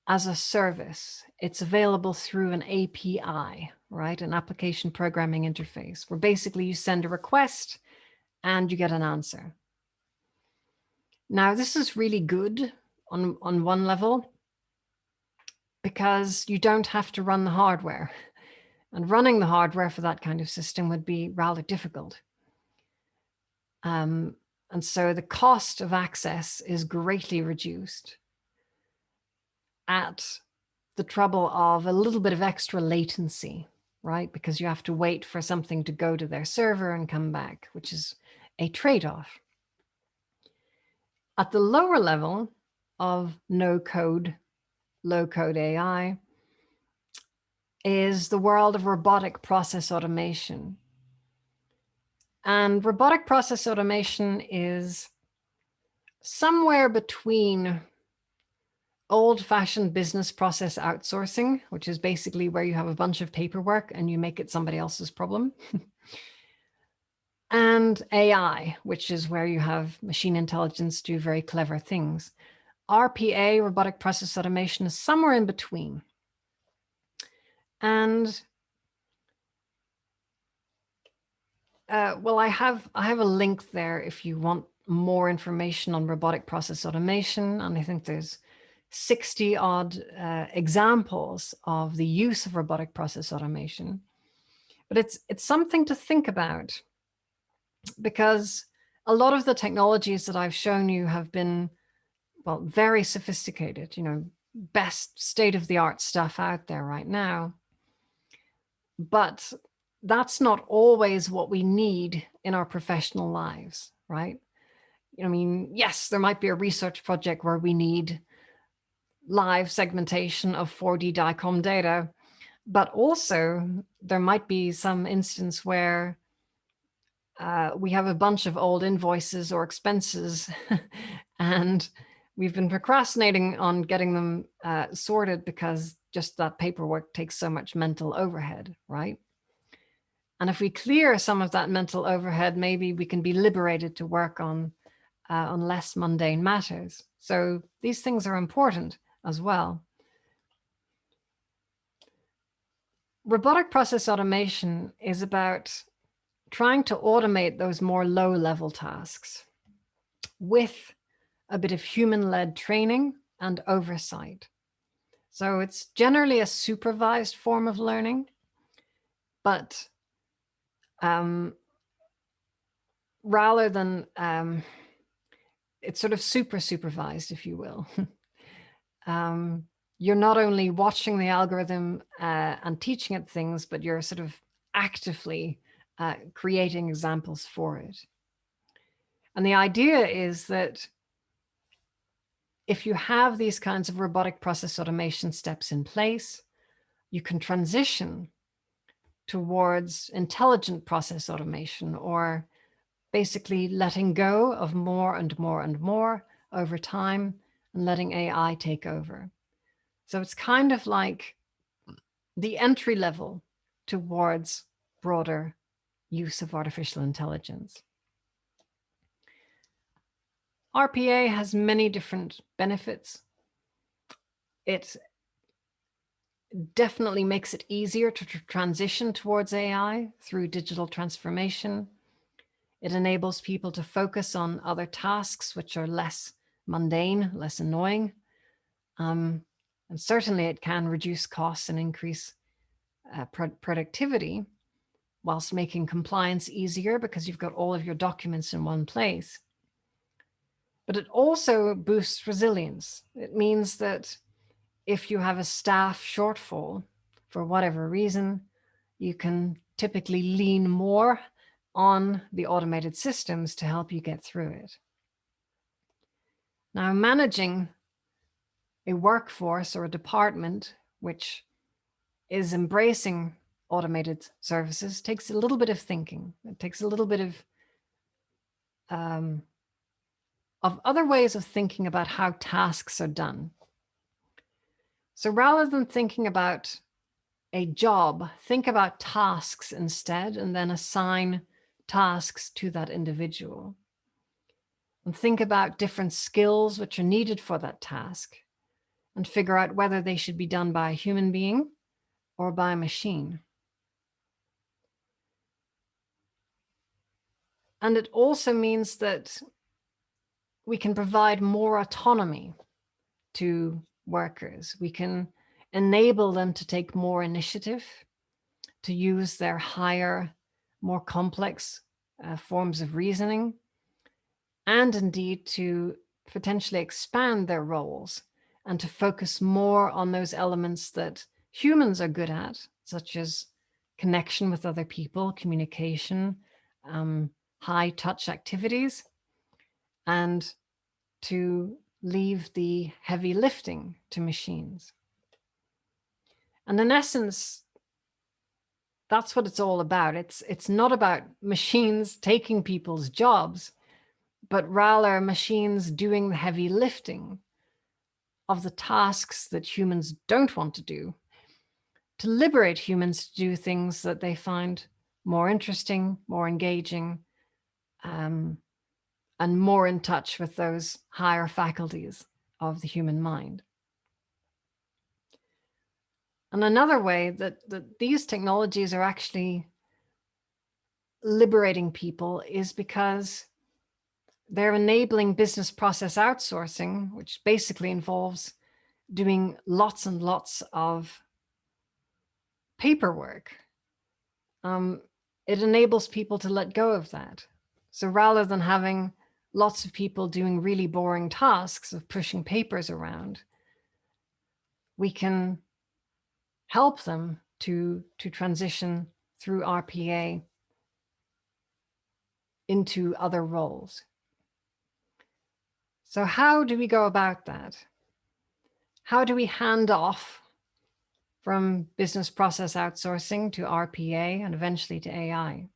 [SPEAKER 1] as a service. It's available through an API, right? An application programming interface, where basically you send a request and you get an answer. Now, this is really good on one level because you don't have to run the hardware. And running the hardware for that kind of system would be rather difficult. And so the cost of access is greatly reduced at the trouble of a little bit of extra latency, right? Because you have to wait for something to go to their server and come back, which is a trade-off. At the lower level of no-code, low-code AI is the world of robotic process automation. And robotic process automation is somewhere between old-fashioned business process outsourcing, which is basically where you have a bunch of paperwork and you make it somebody else's problem, and AI, which is where you have machine intelligence do very clever things. RPA, robotic process automation, is somewhere in between. And well, I have a link there if you want more information on robotic process automation. And I think there's 60 odd examples of the use of robotic process automation. But it's something to think about, because a lot of the technologies that I've shown you have been, well, very sophisticated, best state-of-the-art stuff out there right now. But that's not always what we need in our professional lives, right? I mean, yes, there might be a research project where we need live segmentation of 4D DICOM data, but also there might be some instance where we have a bunch of old invoices or expenses and we've been procrastinating on getting them sorted because just that paperwork takes so much mental overhead, right? And if we clear some of that mental overhead, maybe we can be liberated to work on less mundane matters. So these things are important as well. Robotic process automation is about trying to automate those more low-level tasks with a bit of human-led training and oversight. So it's generally a supervised form of learning, but rather than it's sort of super supervised, if you will. You're not only watching the algorithm and teaching it things, but you're sort of actively creating examples for it. And the idea is that if you have these kinds of robotic process automation steps in place, you can transition towards intelligent process automation, or basically letting go of more and more and more over time and letting AI take over. So it's kind of like the entry level towards broader use of artificial intelligence. RPA has many different benefits. It definitely makes it easier to transition towards AI through digital transformation. It enables people to focus on other tasks which are less mundane, less annoying. And certainly it can reduce costs and increase productivity, whilst making compliance easier because you've got all of your documents in one place. But it also boosts resilience. It means that if you have a staff shortfall for whatever reason, you can typically lean more on the automated systems to help you get through it. Now, managing a workforce or a department which is embracing automated services takes a little bit of thinking. It takes a little bit of other ways of thinking about how tasks are done. So rather than thinking about a job, think about tasks instead, and then assign tasks to that individual. And think about different skills which are needed for that task, and figure out whether they should be done by a human being or by a machine. And it also means that we can provide more autonomy to workers. We can enable them to take more initiative, to use their higher, more complex forms of reasoning, and indeed to potentially expand their roles and to focus more on those elements that humans are good at, such as connection with other people, communication, high touch activities, and to leave the heavy lifting to machines. And in essence, that's what it's all about. It's not about machines taking people's jobs, but rather machines doing the heavy lifting of the tasks that humans don't want to do, to liberate humans to do things that they find more interesting, more engaging, and more in touch with those higher faculties of the human mind. And another way that these technologies are actually liberating people is because they're enabling business process outsourcing, which basically involves doing lots and lots of paperwork. It enables people to let go of that. So rather than having lots of people doing really boring tasks of pushing papers around, we can help them to transition through RPA into other roles. So how do we go about that? How do we hand off from business process outsourcing to RPA and eventually to AI?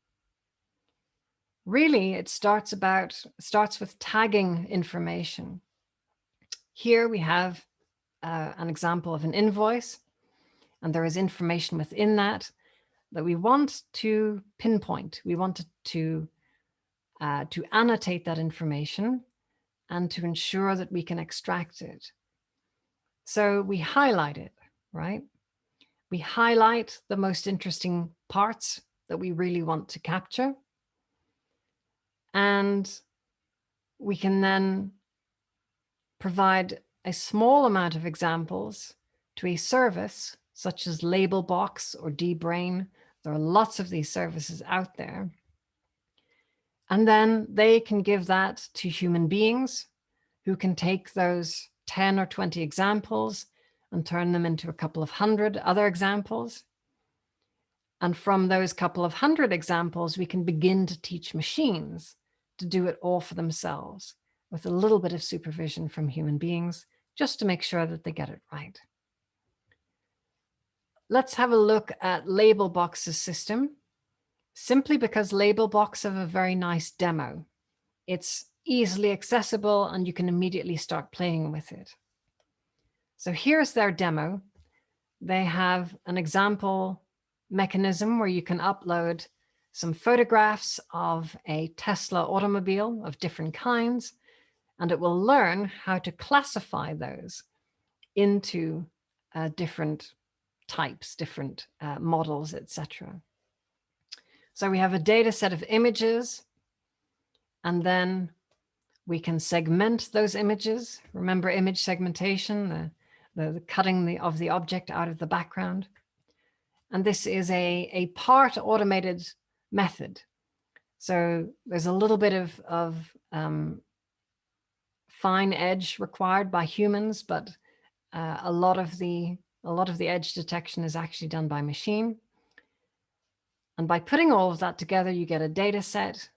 [SPEAKER 1] Really, it starts with tagging information. Here we have an example of an invoice, and there is information within that we want to pinpoint. We want to annotate that information and to ensure that we can extract it. So we highlight it, right? We highlight the most interesting parts that we really want to capture. And we can then provide a small amount of examples to a service such as Labelbox or dBrain. There are lots of these services out there. And then they can give that to human beings who can take those 10 or 20 examples and turn them into a couple of hundred other examples. And from those couple of hundred examples, we can begin to teach machines to do it all for themselves with a little bit of supervision from human beings, just to make sure that they get it right. Let's have a look at Labelbox's system, simply because Labelbox have a very nice demo. It's easily accessible and you can immediately start playing with it. So here's their demo. They have an example mechanism where you can upload some photographs of a Tesla automobile of different kinds, and it will learn how to classify those into different types, different models, etc. So we have a data set of images, and then we can segment those images. Remember image segmentation, the cutting of the object out of the background. And this is a part automated method. So there's a little bit of fine edge required by humans, but a lot of the edge detection is actually done by machine. And by putting all of that together, you get a data set,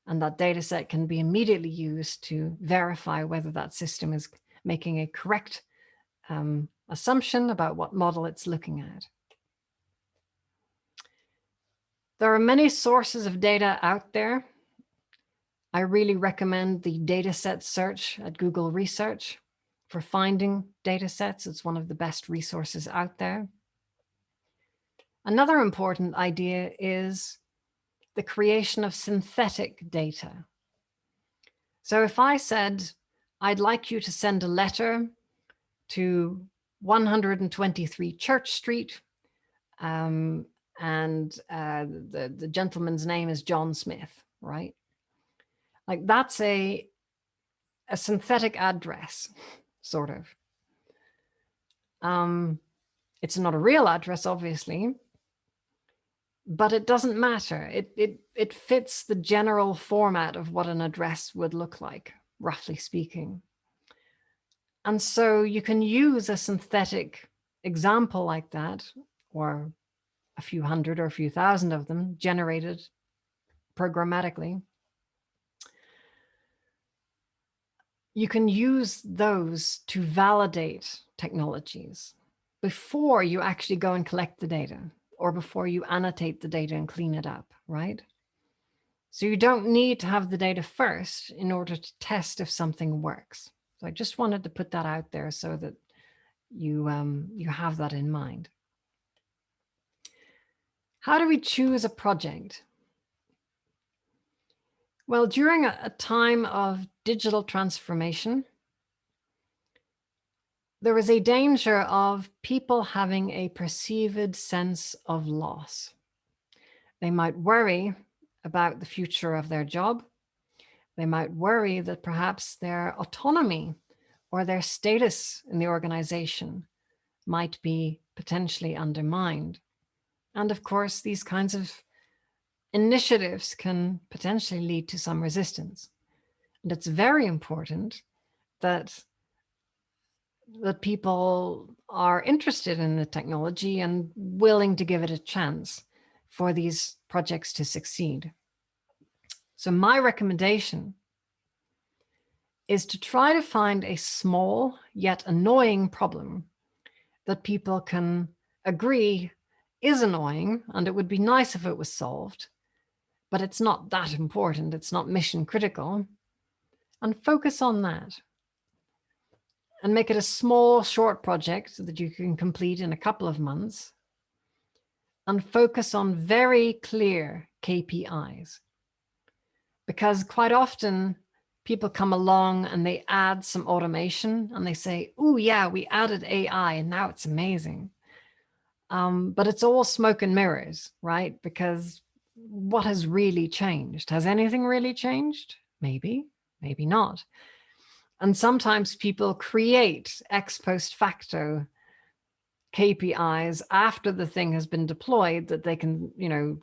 [SPEAKER 1] and that data set can be immediately used to verify whether that system is making a correct assumption about what model it's looking at. There are many sources of data out there. I really recommend the dataset search at Google Research for finding data sets. It's one of the best resources out there. Another important idea is the creation of synthetic data. So if I said, I'd like you to send a letter to 123 Church Street, and the gentleman's name is John Smith, right? Like that's a synthetic address, sort of. It's not a real address, obviously, but it doesn't matter. It fits the general format of what an address would look like, roughly speaking. And so you can use a synthetic example like that, or a few hundred or a few thousand of them generated programmatically. You can use those to validate technologies before you actually go and collect the data, or before you annotate the data and clean it up, right? So you don't need to have the data first in order to test if something works. So I just wanted to put that out there so that you have that in mind. How do we choose a project? Well, during a time of digital transformation, there is a danger of people having a perceived sense of loss. They might worry about the future of their job. They might worry that perhaps their autonomy or their status in the organization might be potentially undermined. And of course, these kinds of initiatives can potentially lead to some resistance. And it's very important that people are interested in the technology and willing to give it a chance for these projects to succeed. So my recommendation is to try to find a small yet annoying problem that people can agree is annoying, and it would be nice if it was solved, but it's not that important, it's not mission critical, and focus on that. And make it a small, short project that you can complete in a couple of months, and focus on very clear KPIs. Because quite often people come along and they add some automation and they say, oh yeah, we added AI and now it's amazing. But it's all smoke and mirrors, right? Because what has really changed? Has anything really changed? Maybe, maybe not. And sometimes people create ex post facto KPIs after the thing has been deployed that they can,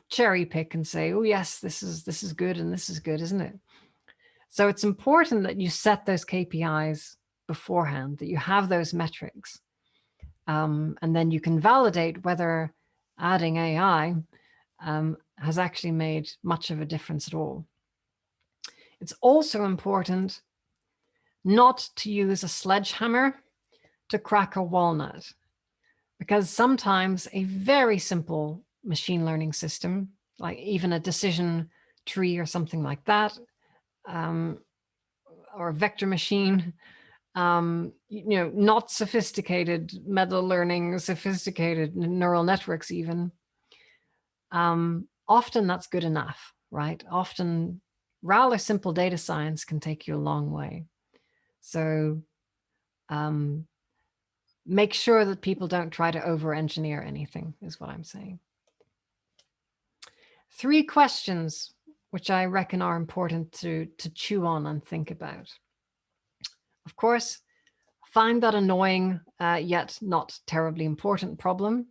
[SPEAKER 1] cherry pick and say, oh yes, this is good and this is good, isn't it? So it's important that you set those KPIs beforehand, that you have those metrics. And then you can validate whether adding AI has actually made much of a difference at all. It's also important not to use a sledgehammer to crack a walnut, because sometimes a very simple machine learning system, like even a decision tree or something like that, or a vector machine, not sophisticated meta learning, sophisticated neural networks even, often that's good enough, right? Often rather simple data science can take you a long way. So make sure that people don't try to over-engineer anything, is what I'm saying. 3 questions which I reckon are important to chew on and think about. Of course, find that annoying yet not terribly important problem.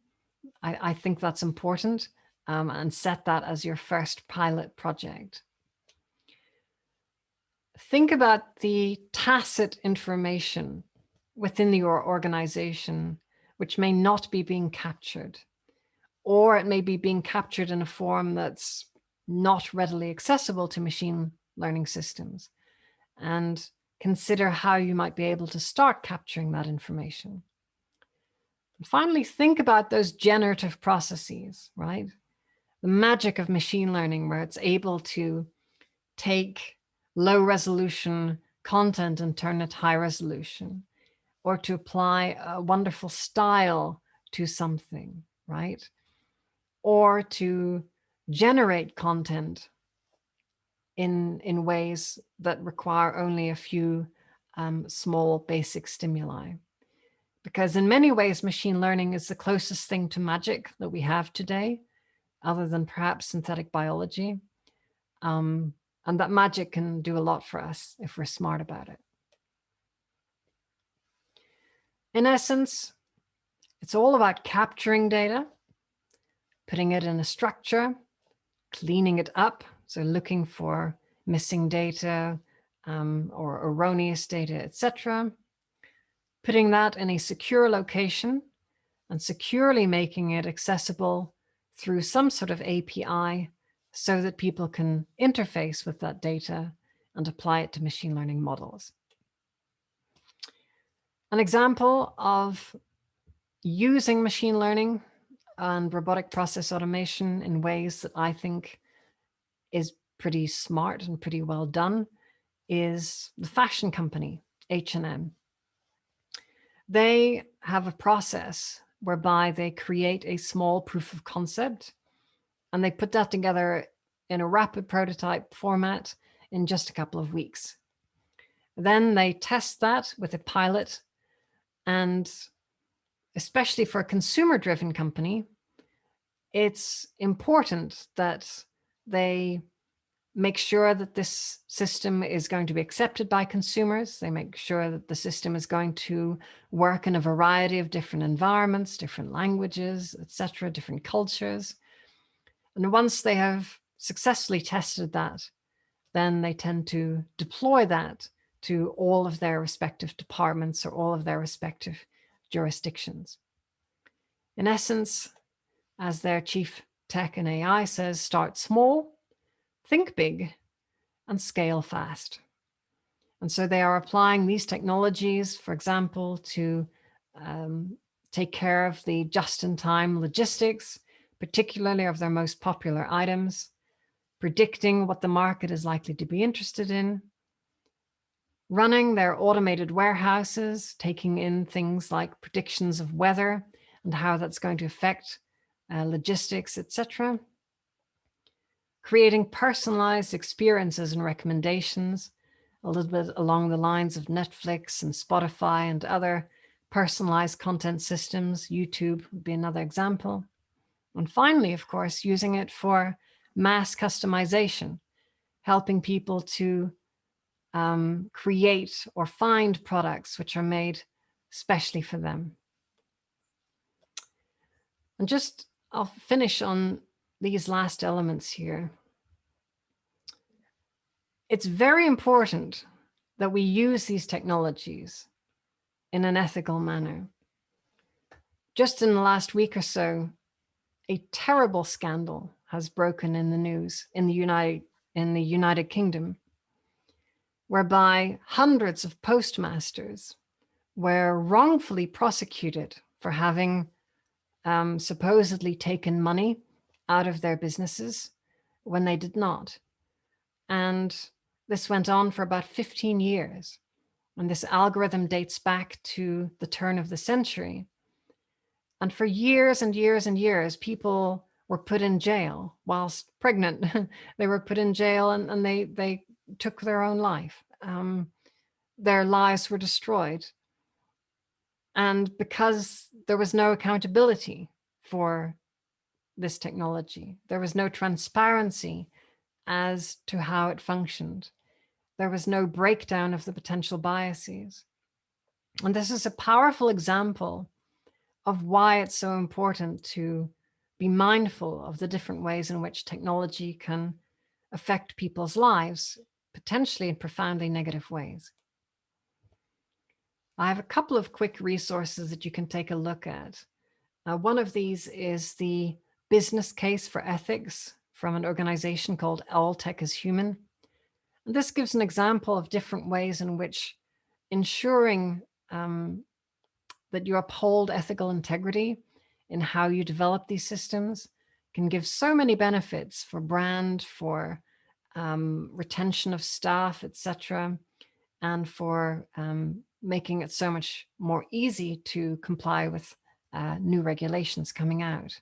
[SPEAKER 1] I think that's important, and set that as your first pilot project. Think about the tacit information within your organization which may not be being captured, or it may be being captured in a form that's not readily accessible to machine learning systems, and consider how you might be able to start capturing that information. And finally, think about those generative processes, right? the magic of machine learning, where it's able to take low resolution content and turn it high resolution, or to apply a wonderful style to something, right? Or to generate content in ways that require only a few small basic stimuli. Because in many ways, machine learning is the closest thing to magic that we have today, other than perhaps synthetic biology. And that magic can do a lot for us if we're smart about it. In essence, it's all about capturing data, putting it in a structure, cleaning it up, so looking for missing data or erroneous data, etc. Putting that in a secure location and securely making it accessible through some sort of API so that people can interface with that data and apply it to machine learning models. An example of using machine learning and robotic process automation in ways that I think is pretty smart and pretty well done is the fashion company, H&M. They have a process whereby they create a small proof of concept and they put that together in a rapid prototype format in just a couple of weeks. Then they test that with a pilot, and especially for a consumer-driven company, it's important that they make sure that this system is going to be accepted by consumers. They make sure that the system is going to work in a variety of different environments, different languages, etc., different cultures. And once they have successfully tested that, then they tend to deploy that to all of their respective departments or all of their respective jurisdictions. In essence, as their chief tech and AI says, start small, think big, and scale fast. And so they are applying these technologies, for example, to take care of the just-in-time logistics, particularly of their most popular items, predicting what the market is likely to be interested in, running their automated warehouses, taking in things like predictions of weather and how that's going to affect logistics, etc., creating personalized experiences and recommendations, a little bit along the lines of Netflix and Spotify and other personalized content systems. YouTube would be another example. And finally, of course, using it for mass customization, helping people to create or find products which are made specially for them. And I'll finish on these last elements here. It's very important that we use these technologies in an ethical manner. Just in the last week or so, a terrible scandal has broken in the news in the United Kingdom, whereby hundreds of postmasters were wrongfully prosecuted for having supposedly taken money out of their businesses when they did not. And this went on for about 15 years. And this algorithm dates back to the turn of the century. And for years and years and years, people were put in jail whilst pregnant. They were put in jail and they took their own life. Their lives were destroyed. And because there was no accountability for this technology, there was no transparency as to how it functioned. There was no breakdown of the potential biases. And this is a powerful example of why it's so important to be mindful of the different ways in which technology can affect people's lives, potentially in profoundly negative ways. I have a couple of quick resources that you can take a look at. One of these is the business case for ethics from an organization called All Tech is Human. And this gives an example of different ways in which ensuring that you uphold ethical integrity in how you develop these systems can give so many benefits for brand, for retention of staff, etc., and for making it so much more easy to comply with new regulations coming out.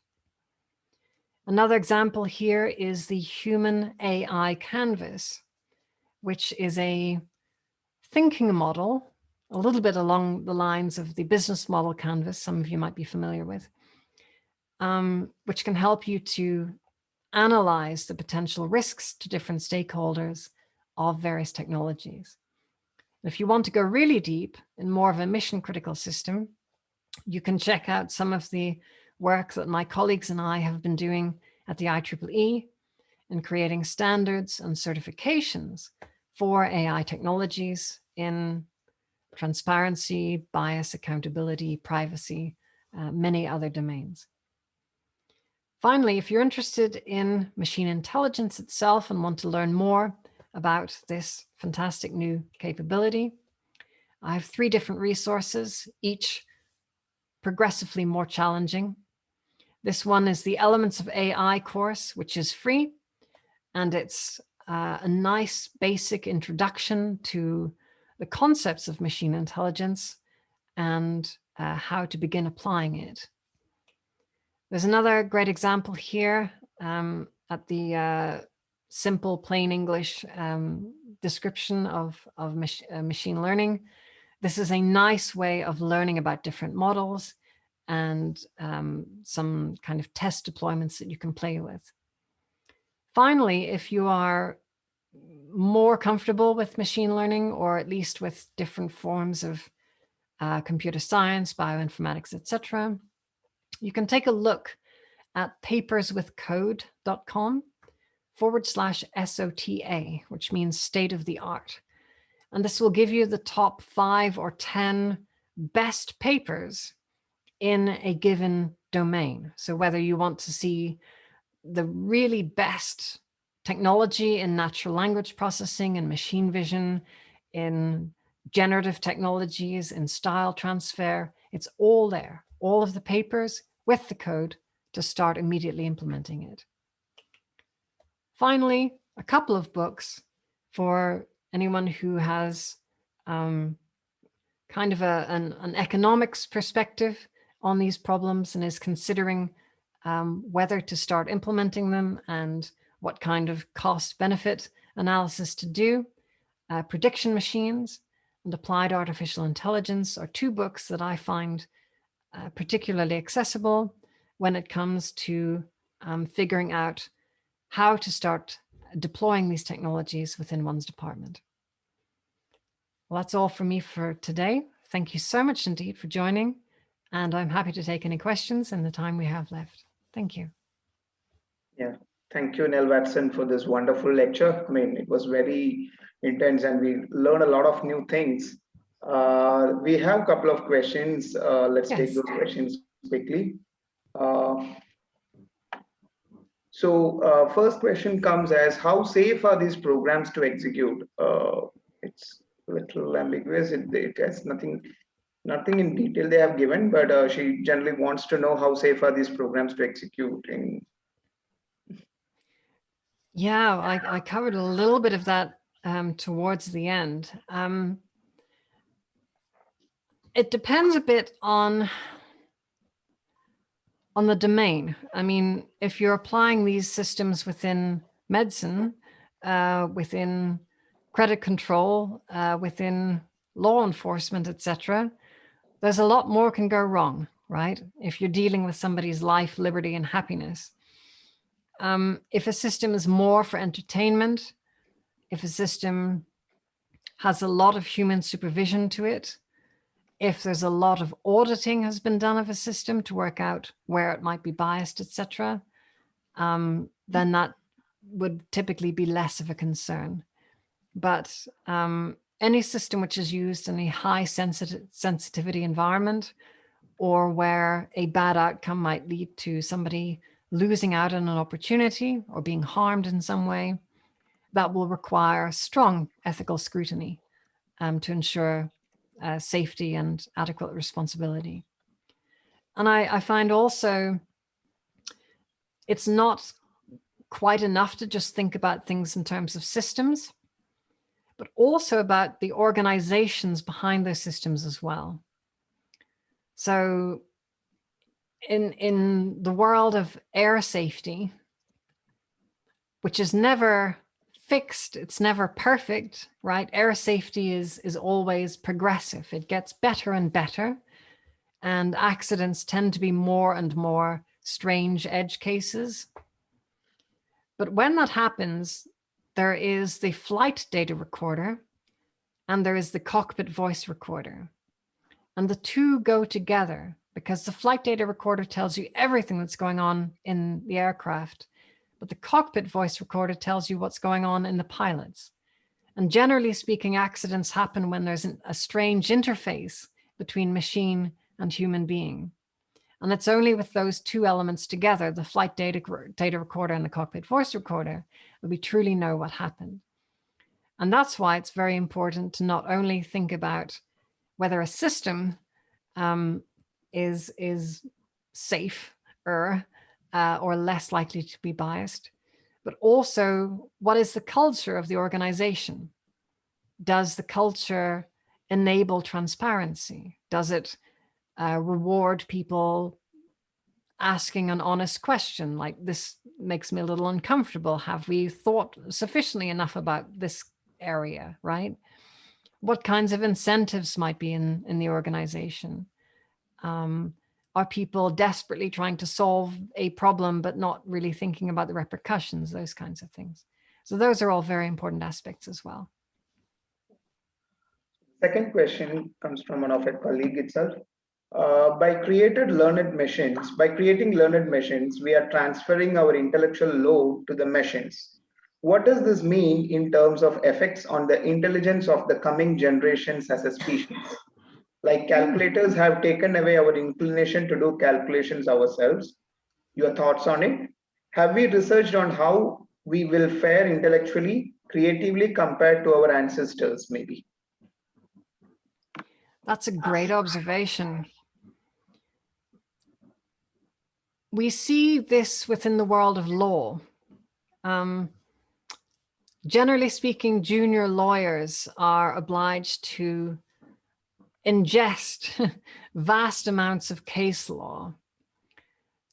[SPEAKER 1] Another example here is the Human AI Canvas, which is a thinking model, a little bit along the lines of the business model canvas some of you might be familiar with, which can help you to analyze the potential risks to different stakeholders of various technologies. If you want to go really deep in more of a mission critical system, you can check out some of the work that my colleagues and I have been doing at the IEEE in creating standards and certifications for AI technologies in transparency, bias, accountability, privacy, many other domains. Finally, if you're interested in machine intelligence itself and want to learn more about this fantastic new capability, I have 3 different resources, each progressively more challenging. This one is the Elements of AI course, which is free, and it's a nice basic introduction to the concepts of machine intelligence and how to begin applying it. There's another great example here at the simple plain English description of machine learning. This is a nice way of learning about different models and some kind of test deployments that you can play with. Finally, if you are more comfortable with machine learning, or at least with different forms of computer science, bioinformatics, etc., you can take a look at paperswithcode.com/SOTA, which means state of the art. And this will give you the top 5 or 10 best papers in a given domain. So whether you want to see the really best technology in natural language processing and machine vision, in generative technologies, in style transfer, it's all there, all of the papers with the code to start immediately implementing it. Finally, a couple of books for anyone who has kind of an economics perspective on these problems and is considering whether to start implementing them and what kind of cost-benefit analysis to do. Prediction Machines and Applied Artificial Intelligence are 2 books that I find particularly accessible when it comes to figuring out how to start deploying these technologies within one's department. Well, that's all from me for today. Thank you so much indeed for joining, and I'm happy to take any questions in the time we have left. Thank you.
[SPEAKER 2] Yeah, thank you, Nell Watson, for this wonderful lecture. I mean, it was very intense and we learned a lot of new things. We have a couple of questions. Let's take those questions quickly. First question comes as, how safe are these programs to execute? It's a little ambiguous. It has nothing in detail they have given, but she generally wants to know how safe are these programs to execute.
[SPEAKER 1] Yeah, I covered a little bit of that towards the end. It depends a bit on the domain. I mean, if you're applying these systems within medicine, within credit control, within law enforcement, etc., there's a lot more can go wrong, right? If you're dealing with somebody's life, liberty, and happiness. If a system is more for entertainment, if a system has a lot of human supervision to it, if there's a lot of auditing has been done of a system to work out where it might be biased, etc., then that would typically be less of a concern. But any system which is used in a high sensitivity environment, or where a bad outcome might lead to somebody losing out on an opportunity or being harmed in some way, that will require strong ethical scrutiny to ensure safety and adequate responsibility. And I find also it's not quite enough to just think about things in terms of systems, but also about the organizations behind those systems as well. So in the world of air safety, which is never fixed, it's never perfect, right? Air safety is always progressive. It gets better and better, and accidents tend to be more and more strange edge cases. But when that happens, there is the flight data recorder and there is the cockpit voice recorder. And the two go together because the flight data recorder tells you everything that's going on in the aircraft, but the cockpit voice recorder tells you what's going on in the pilots. And generally speaking, accidents happen when there's a strange interface between machine and human being. And it's only with those two elements together, the flight data recorder and the cockpit voice recorder, that we truly know what happened. And that's why it's very important to not only think about whether a system is safe or less likely to be biased, but also what is the culture of the organization? Does the culture enable transparency? Does it reward people asking an honest question like, this makes me a little uncomfortable. Have we thought sufficiently enough about this area, right? What kinds of incentives might be in the organization? Are people desperately trying to solve a problem but not really thinking about the repercussions, those kinds of things? So those are all very important aspects as well.
[SPEAKER 2] Second question comes from one of a colleague itself. By creating learned machines, we are transferring our intellectual load to the machines. What does this mean in terms of effects on the intelligence of the coming generations as a species? Like calculators have taken away our inclination to do calculations ourselves. Your thoughts on it? Have we researched on how we will fare intellectually, creatively compared to our ancestors, maybe?
[SPEAKER 1] That's a great observation. We see this within the world of law. Generally speaking, junior lawyers are obliged to ingest vast amounts of case law.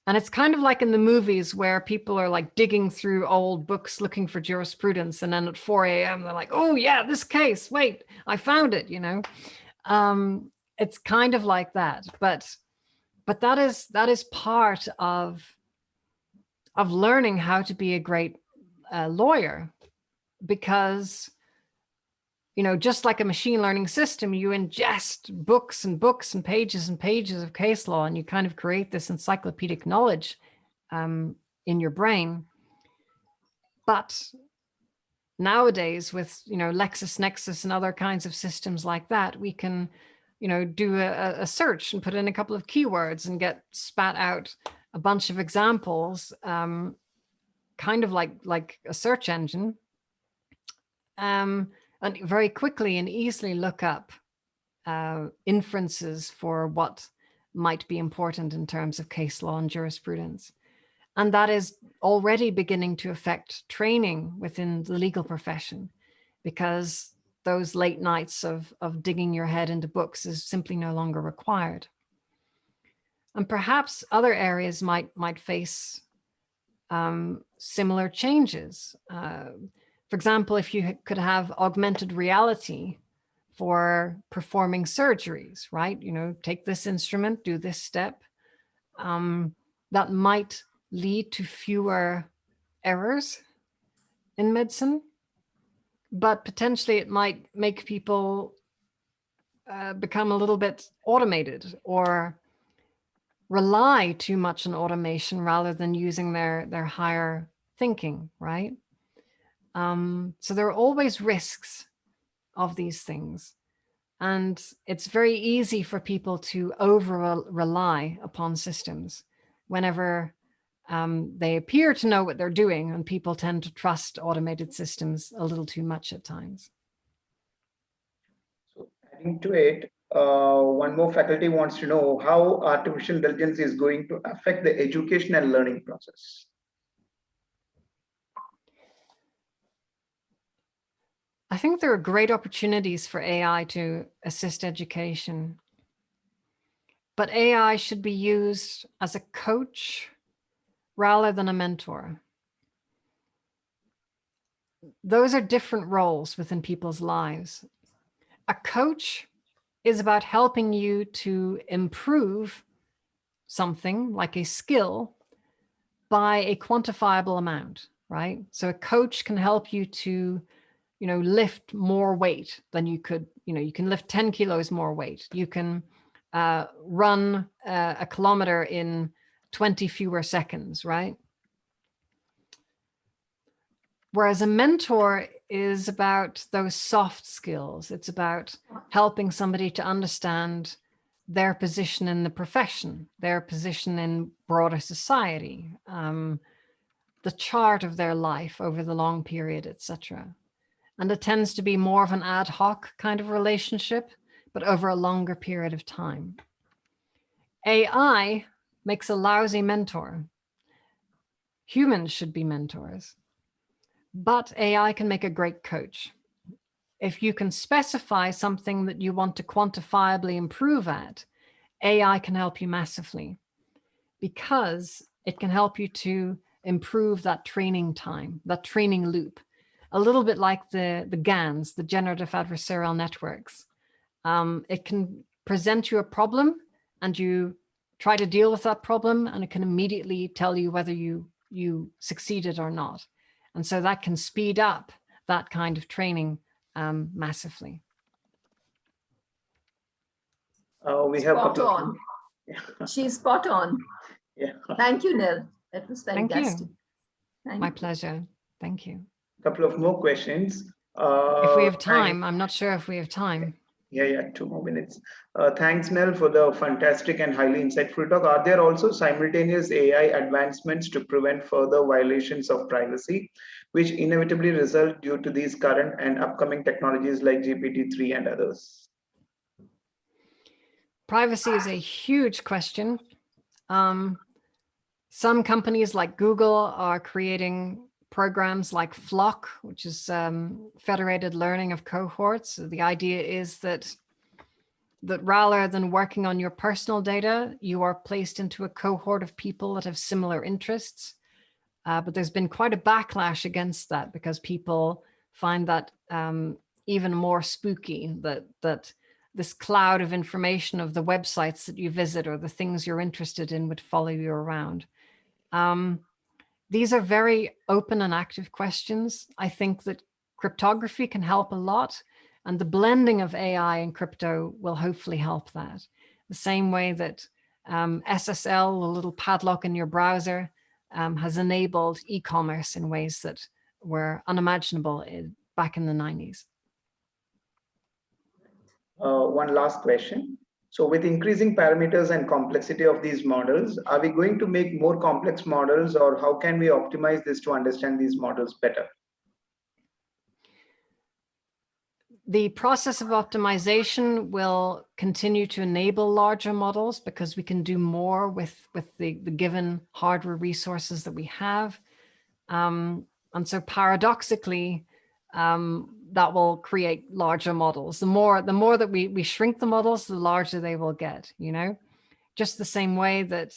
[SPEAKER 1] And it's kind of like in the movies where people are like digging through old books looking for jurisprudence. And then at 4 a.m., they're like, oh yeah, this case, wait, I found it, you know. It's kind of like that. But that is part of learning how to be a great lawyer, because you know, just like a machine learning system, you ingest books and books and pages of case law, and you kind of create this encyclopedic knowledge in your brain. But nowadays, with, you know, LexisNexis and other kinds of systems like that, we can, you know, do a search and put in a couple of keywords and get spat out a bunch of examples, kind of like a search engine. And very quickly and easily look up inferences for what might be important in terms of case law and jurisprudence. And that is already beginning to affect training within the legal profession, because those late nights of digging your head into books is simply no longer required. And perhaps other areas might face similar changes. For example, if you could have augmented reality for performing surgeries, right? You know, take this instrument, do this step. That might lead to fewer errors in medicine, but potentially it might make people become a little bit automated or rely too much on automation rather than using their higher thinking, right? So there are always risks of these things. And it's very easy for people to over rely upon systems whenever they appear to know what they're doing, and people tend to trust automated systems a little too much at times.
[SPEAKER 2] So adding to it, one more faculty wants to know how artificial intelligence is going to affect the education and learning process.
[SPEAKER 1] think there are great opportunities for AI to assist education, but AI should be used as a coach rather than a mentor. Those are different roles within people's lives. A coach is about helping you to improve something like a skill by a quantifiable amount, right? So a coach can help you to, lift more weight than you could, you can lift 10 kilos more weight. You can run a kilometer in 20 fewer seconds, right? Whereas a mentor is about those soft skills. It's about helping somebody to understand their position in the profession, their position in broader society, the chart of their life over the long period, etc. And it tends to be more of an ad hoc kind of relationship, but over a longer period of time. AI makes a lousy mentor. Humans should be mentors, but AI can make a great coach. If you can specify something that you want to quantifiably improve at, AI can help you massively because it can help you to improve that training time, that training loop, a little bit like the GANs, the generative adversarial networks. It can present you a problem and you try to deal with that problem, and it can immediately tell you whether you succeeded or not. And so that can speed up that kind of training massively.
[SPEAKER 2] We have a
[SPEAKER 3] Spot
[SPEAKER 2] couple of
[SPEAKER 3] on. She's spot on.
[SPEAKER 2] Yeah.
[SPEAKER 3] Thank you, Nell. That was fantastic.
[SPEAKER 1] Thank you. My pleasure. Thank you.
[SPEAKER 2] Couple of more questions.
[SPEAKER 1] If we have time, I'm not sure if we have time.
[SPEAKER 2] Yeah, 2 more minutes. Thanks, Nell, for the fantastic and highly insightful talk. Are there also simultaneous AI advancements to prevent further violations of privacy, which inevitably result due to these current and upcoming technologies like GPT-3 and others?
[SPEAKER 1] Privacy is a huge question. Some companies like Google are creating programs like Flock, which is federated learning of cohorts. So the idea is that rather than working on your personal data, you are placed into a cohort of people that have similar interests. But there's been quite a backlash against that because people find that even more spooky, that this cloud of information of the websites that you visit or the things you're interested in would follow you around. These are very open and active questions. I think that cryptography can help a lot, and the blending of AI and crypto will hopefully help that. The same way that SSL, the little padlock in your browser, has enabled e-commerce in ways that were unimaginable back in the 90s.
[SPEAKER 2] One last question. So with increasing parameters and complexity of these models, are we going to make more complex models, or how can we optimize this to understand these models better?
[SPEAKER 1] The process of optimization will continue to enable larger models because we can do more with the given hardware resources that we have. And so paradoxically, that will create larger models. The more that we shrink the models, the larger they will get, just the same way that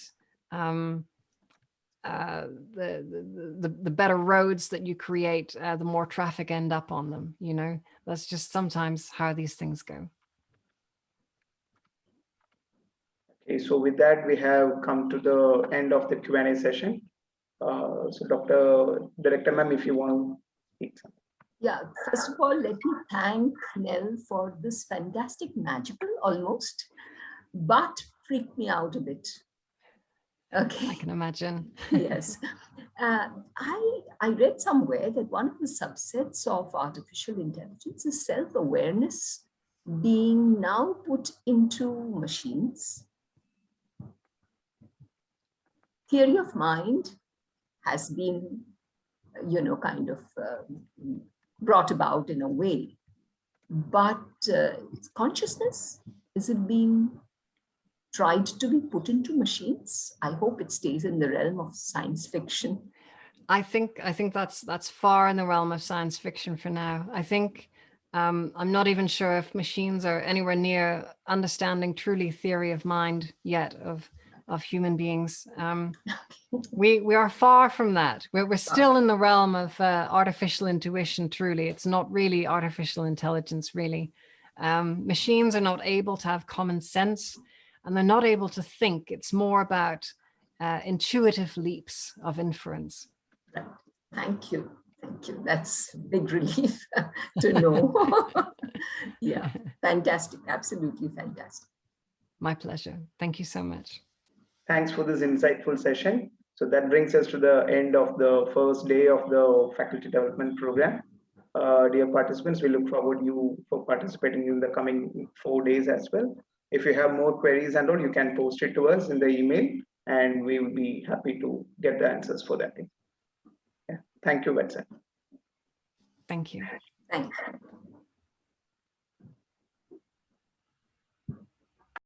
[SPEAKER 1] the better roads that you create, the more traffic end up on them, That's just sometimes how these things go.
[SPEAKER 2] Okay, so with that, we have come to the end of the Q&A session. So Dr. Director Ma'am, if you want to speak something.
[SPEAKER 3] Yeah, first of all, let me thank Nell for this fantastic, magical almost, but freaked me out a bit. Okay.
[SPEAKER 1] I can imagine.
[SPEAKER 3] Yes. I read somewhere that one of the subsets of artificial intelligence is self-awareness being now put into machines. Theory of mind has been, kind of brought about in a way, but consciousness, is it being tried to be put into machines? I hope it stays in the realm of science fiction.
[SPEAKER 1] I think that's far in the realm of science fiction for now. I think I'm not even sure if machines are anywhere near understanding truly theory of mind yet of human beings. We are far from that. We're still in the realm of artificial intuition. Truly, it's not really artificial intelligence. Really, machines are not able to have common sense, and they're not able to think. It's more about intuitive leaps of inference.
[SPEAKER 3] Thank you. Thank you. That's a big relief to know. Yeah, fantastic. Absolutely fantastic.
[SPEAKER 1] My pleasure. Thank you so much.
[SPEAKER 2] Thanks for this insightful session. So that brings us to the end of the first day of the faculty development program. Dear participants, we look forward you for participating in the coming 4 days as well. If you have more queries and all, you can post it to us in the email, and we will be happy to get the answers for that. Yeah. Thank you, Watson.
[SPEAKER 1] Thank you.
[SPEAKER 3] Thank you.